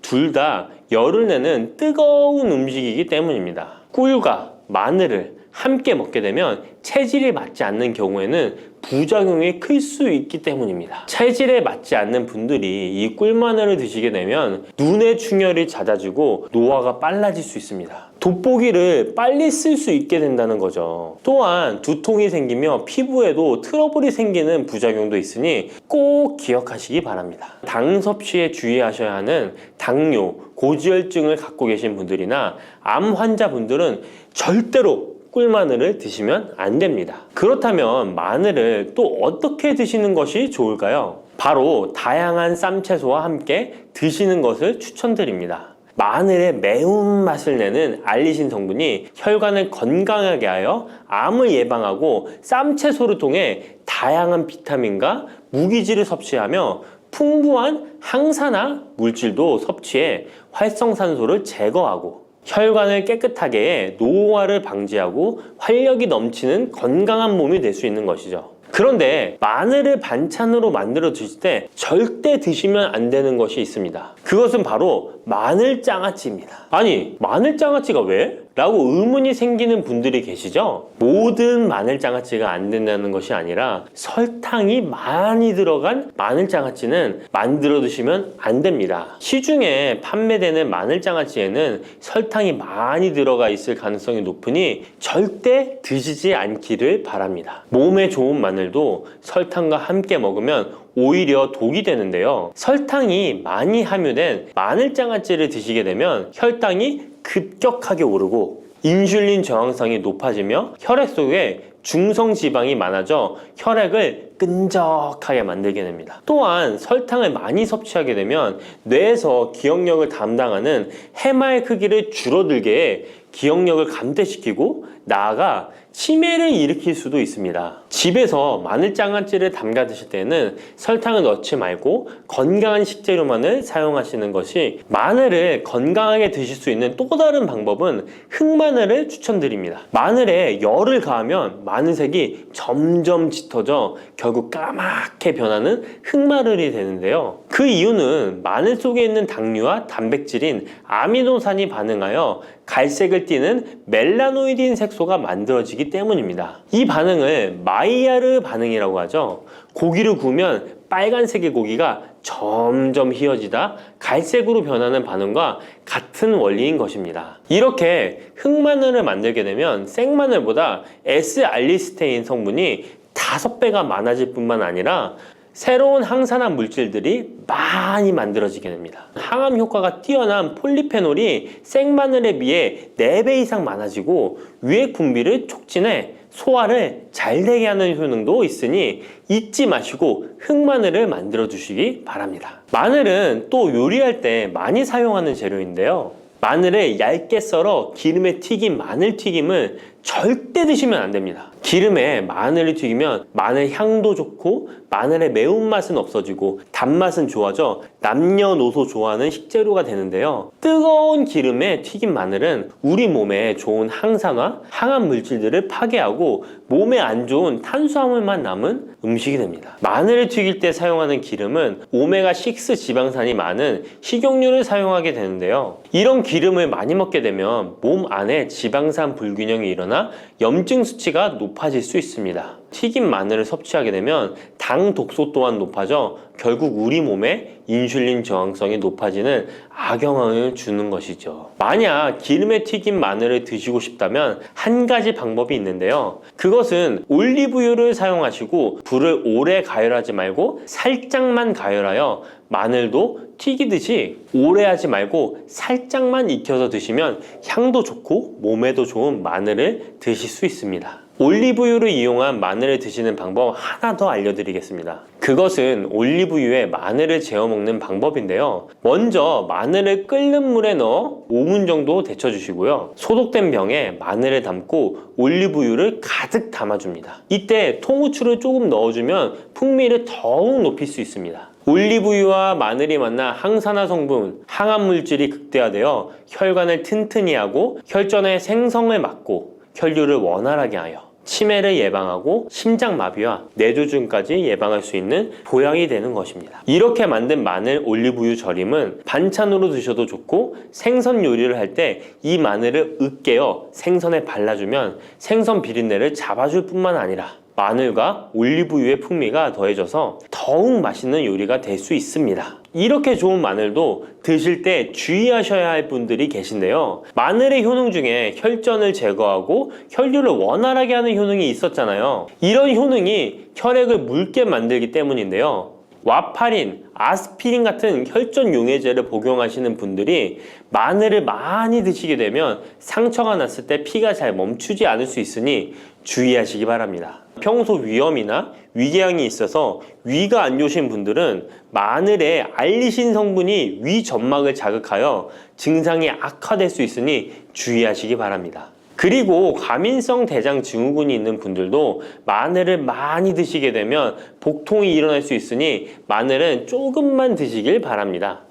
A: 둘 다 열을 내는 뜨거운 음식이기 때문입니다. 꿀과 마늘을 함께 먹게 되면 체질이 맞지 않는 경우에는 부작용이 클 수 있기 때문입니다. 체질에 맞지 않는 분들이 이 꿀마늘을 드시게 되면 눈의 충혈이 잦아지고 노화가 빨라질 수 있습니다. 돋보기를 빨리 쓸 수 있게 된다는 거죠. 또한 두통이 생기며 피부에도 트러블이 생기는 부작용도 있으니 꼭 기억하시기 바랍니다. 당 섭취에 주의하셔야 하는 당뇨, 고지혈증을 갖고 계신 분들이나 암 환자분들은 절대로 꿀마늘을 드시면 안 됩니다. 그렇다면 마늘을 또 어떻게 드시는 것이 좋을까요? 바로 다양한 쌈채소와 함께 드시는 것을 추천드립니다. 마늘의 매운맛을 내는 알리신 성분이 혈관을 건강하게 하여 암을 예방하고 쌈채소를 통해 다양한 비타민과 무기질을 섭취하며 풍부한 항산화 물질도 섭취해 활성산소를 제거하고 혈관을 깨끗하게 해 노화를 방지하고 활력이 넘치는 건강한 몸이 될 수 있는 것이죠. 그런데 마늘을 반찬으로 만들어 드실 때 절대 드시면 안 되는 것이 있습니다. 그것은 바로 마늘장아찌입니다. 아니, 마늘장아찌가 왜? 라고 의문이 생기는 분들이 계시죠? 모든 마늘장아찌가 안 된다는 것이 아니라 설탕이 많이 들어간 마늘장아찌는 만들어 드시면 안 됩니다. 시중에 판매되는 마늘장아찌에는 설탕이 많이 들어가 있을 가능성이 높으니 절대 드시지 않기를 바랍니다. 몸에 좋은 마늘도 설탕과 함께 먹으면 오히려 독이 되는데요. 설탕이 많이 함유된 마늘장아찌를 드시게 되면 혈당이 급격하게 오르고 인슐린 저항성이 높아지며 혈액 속에 중성지방이 많아져 혈액을 끈적하게 만들게 됩니다. 또한 설탕을 많이 섭취하게 되면 뇌에서 기억력을 담당하는 해마의 크기를 줄어들게 해 기억력을 감퇴시키고 나아가 치매를 일으킬 수도 있습니다. 집에서 마늘장아찌를 담가 드실 때는 설탕을 넣지 말고 건강한 식재료만을 사용하시는 것이, 마늘을 건강하게 드실 수 있는 또 다른 방법은 흑마늘을 추천드립니다. 마늘에 열을 가하면 마늘색이 점점 짙어져 결국 까맣게 변하는 흑마늘이 되는데요. 그 이유는 마늘 속에 있는 당류와 단백질인 아미노산이 반응하여 갈색을 띠는 멜라노이딘 색소가 만들어지기 때문입니다. 이 반응을 마이야르 반응이라고 하죠. 고기를 구우면 빨간색의 고기가 점점 희어지다 갈색으로 변하는 반응과 같은 원리인 것입니다. 이렇게 흑마늘을 만들게 되면 생마늘보다 S알리스테인 성분이 5배가 많아질 뿐만 아니라 새로운 항산화 물질들이 많이 만들어지게 됩니다. 항암 효과가 뛰어난 폴리페놀이 생마늘에 비해 4배 이상 많아지고 유액 분비를 촉진해 소화를 잘 되게 하는 효능도 있으니 잊지 마시고 흑마늘을 만들어 주시기 바랍니다. 마늘은 또 요리할 때 많이 사용하는 재료인데요. 마늘을 얇게 썰어 기름에 튀긴 마늘 튀김을 절대 드시면 안 됩니다. 기름에 마늘을 튀기면 마늘 향도 좋고 마늘의 매운맛은 없어지고 단맛은 좋아져 남녀노소 좋아하는 식재료가 되는데요. 뜨거운 기름에 튀긴 마늘은 우리 몸에 좋은 항산화, 항암 물질들을 파괴하고 몸에 안 좋은 탄수화물만 남은 음식이 됩니다. 마늘을 튀길 때 사용하는 기름은 오메가6 지방산이 많은 식용유를 사용하게 되는데요. 이런 기름을 많이 먹게 되면 몸 안에 지방산 불균형이 일어나 염증 수치가 높아질 수 있습니다. 튀긴 마늘을 섭취하게 되면 당 독소 또한 높아져 결국 우리 몸에 인슐린 저항성이 높아지는 악영향을 주는 것이죠. 만약 기름에 튀긴 마늘을 드시고 싶다면 한 가지 방법이 있는데요. 그것은 올리브유를 사용하시고 불을 오래 가열하지 말고 살짝만 가열하여 마늘도 튀기듯이 오래 하지 말고 살짝만 익혀서 드시면 향도 좋고 몸에도 좋은 마늘을 드실 수 있습니다. 올리브유를 이용한 마늘을 드시는 방법 하나 더 알려드리겠습니다. 그것은 올리브유에 마늘을 재워 먹는 방법인데요. 먼저 마늘을 끓는 물에 넣어 5분 정도 데쳐주시고요. 소독된 병에 마늘을 담고 올리브유를 가득 담아줍니다. 이때 통후추를 조금 넣어주면 풍미를 더욱 높일 수 있습니다. 올리브유와 마늘이 만나 항산화 성분, 항암 물질이 극대화되어 혈관을 튼튼히 하고 혈전의 생성을 막고 혈류를 원활하게 하여 치매를 예방하고 심장마비와 뇌졸중까지 예방할 수 있는 보약이 되는 것입니다. 이렇게 만든 마늘 올리브유 절임은 반찬으로 드셔도 좋고 생선 요리를 할 때 이 마늘을 으깨어 생선에 발라주면 생선 비린내를 잡아줄 뿐만 아니라 마늘과 올리브유의 풍미가 더해져서 더욱 맛있는 요리가 될 수 있습니다. 이렇게 좋은 마늘도 드실 때 주의하셔야 할 분들이 계신데요. 마늘의 효능 중에 혈전을 제거하고 혈류를 원활하게 하는 효능이 있었잖아요. 이런 효능이 혈액을 묽게 만들기 때문인데요. 와파린, 아스피린 같은 혈전 용해제를 복용하시는 분들이 마늘을 많이 드시게 되면 상처가 났을 때 피가 잘 멈추지 않을 수 있으니 주의하시기 바랍니다. 평소 위염이나 위궤양이 있어서 위가 안 좋으신 분들은 마늘에 알리신 성분이 위 점막을 자극하여 증상이 악화될 수 있으니 주의하시기 바랍니다. 그리고 과민성 대장 증후군이 있는 분들도 마늘을 많이 드시게 되면 복통이 일어날 수 있으니 마늘은 조금만 드시길 바랍니다.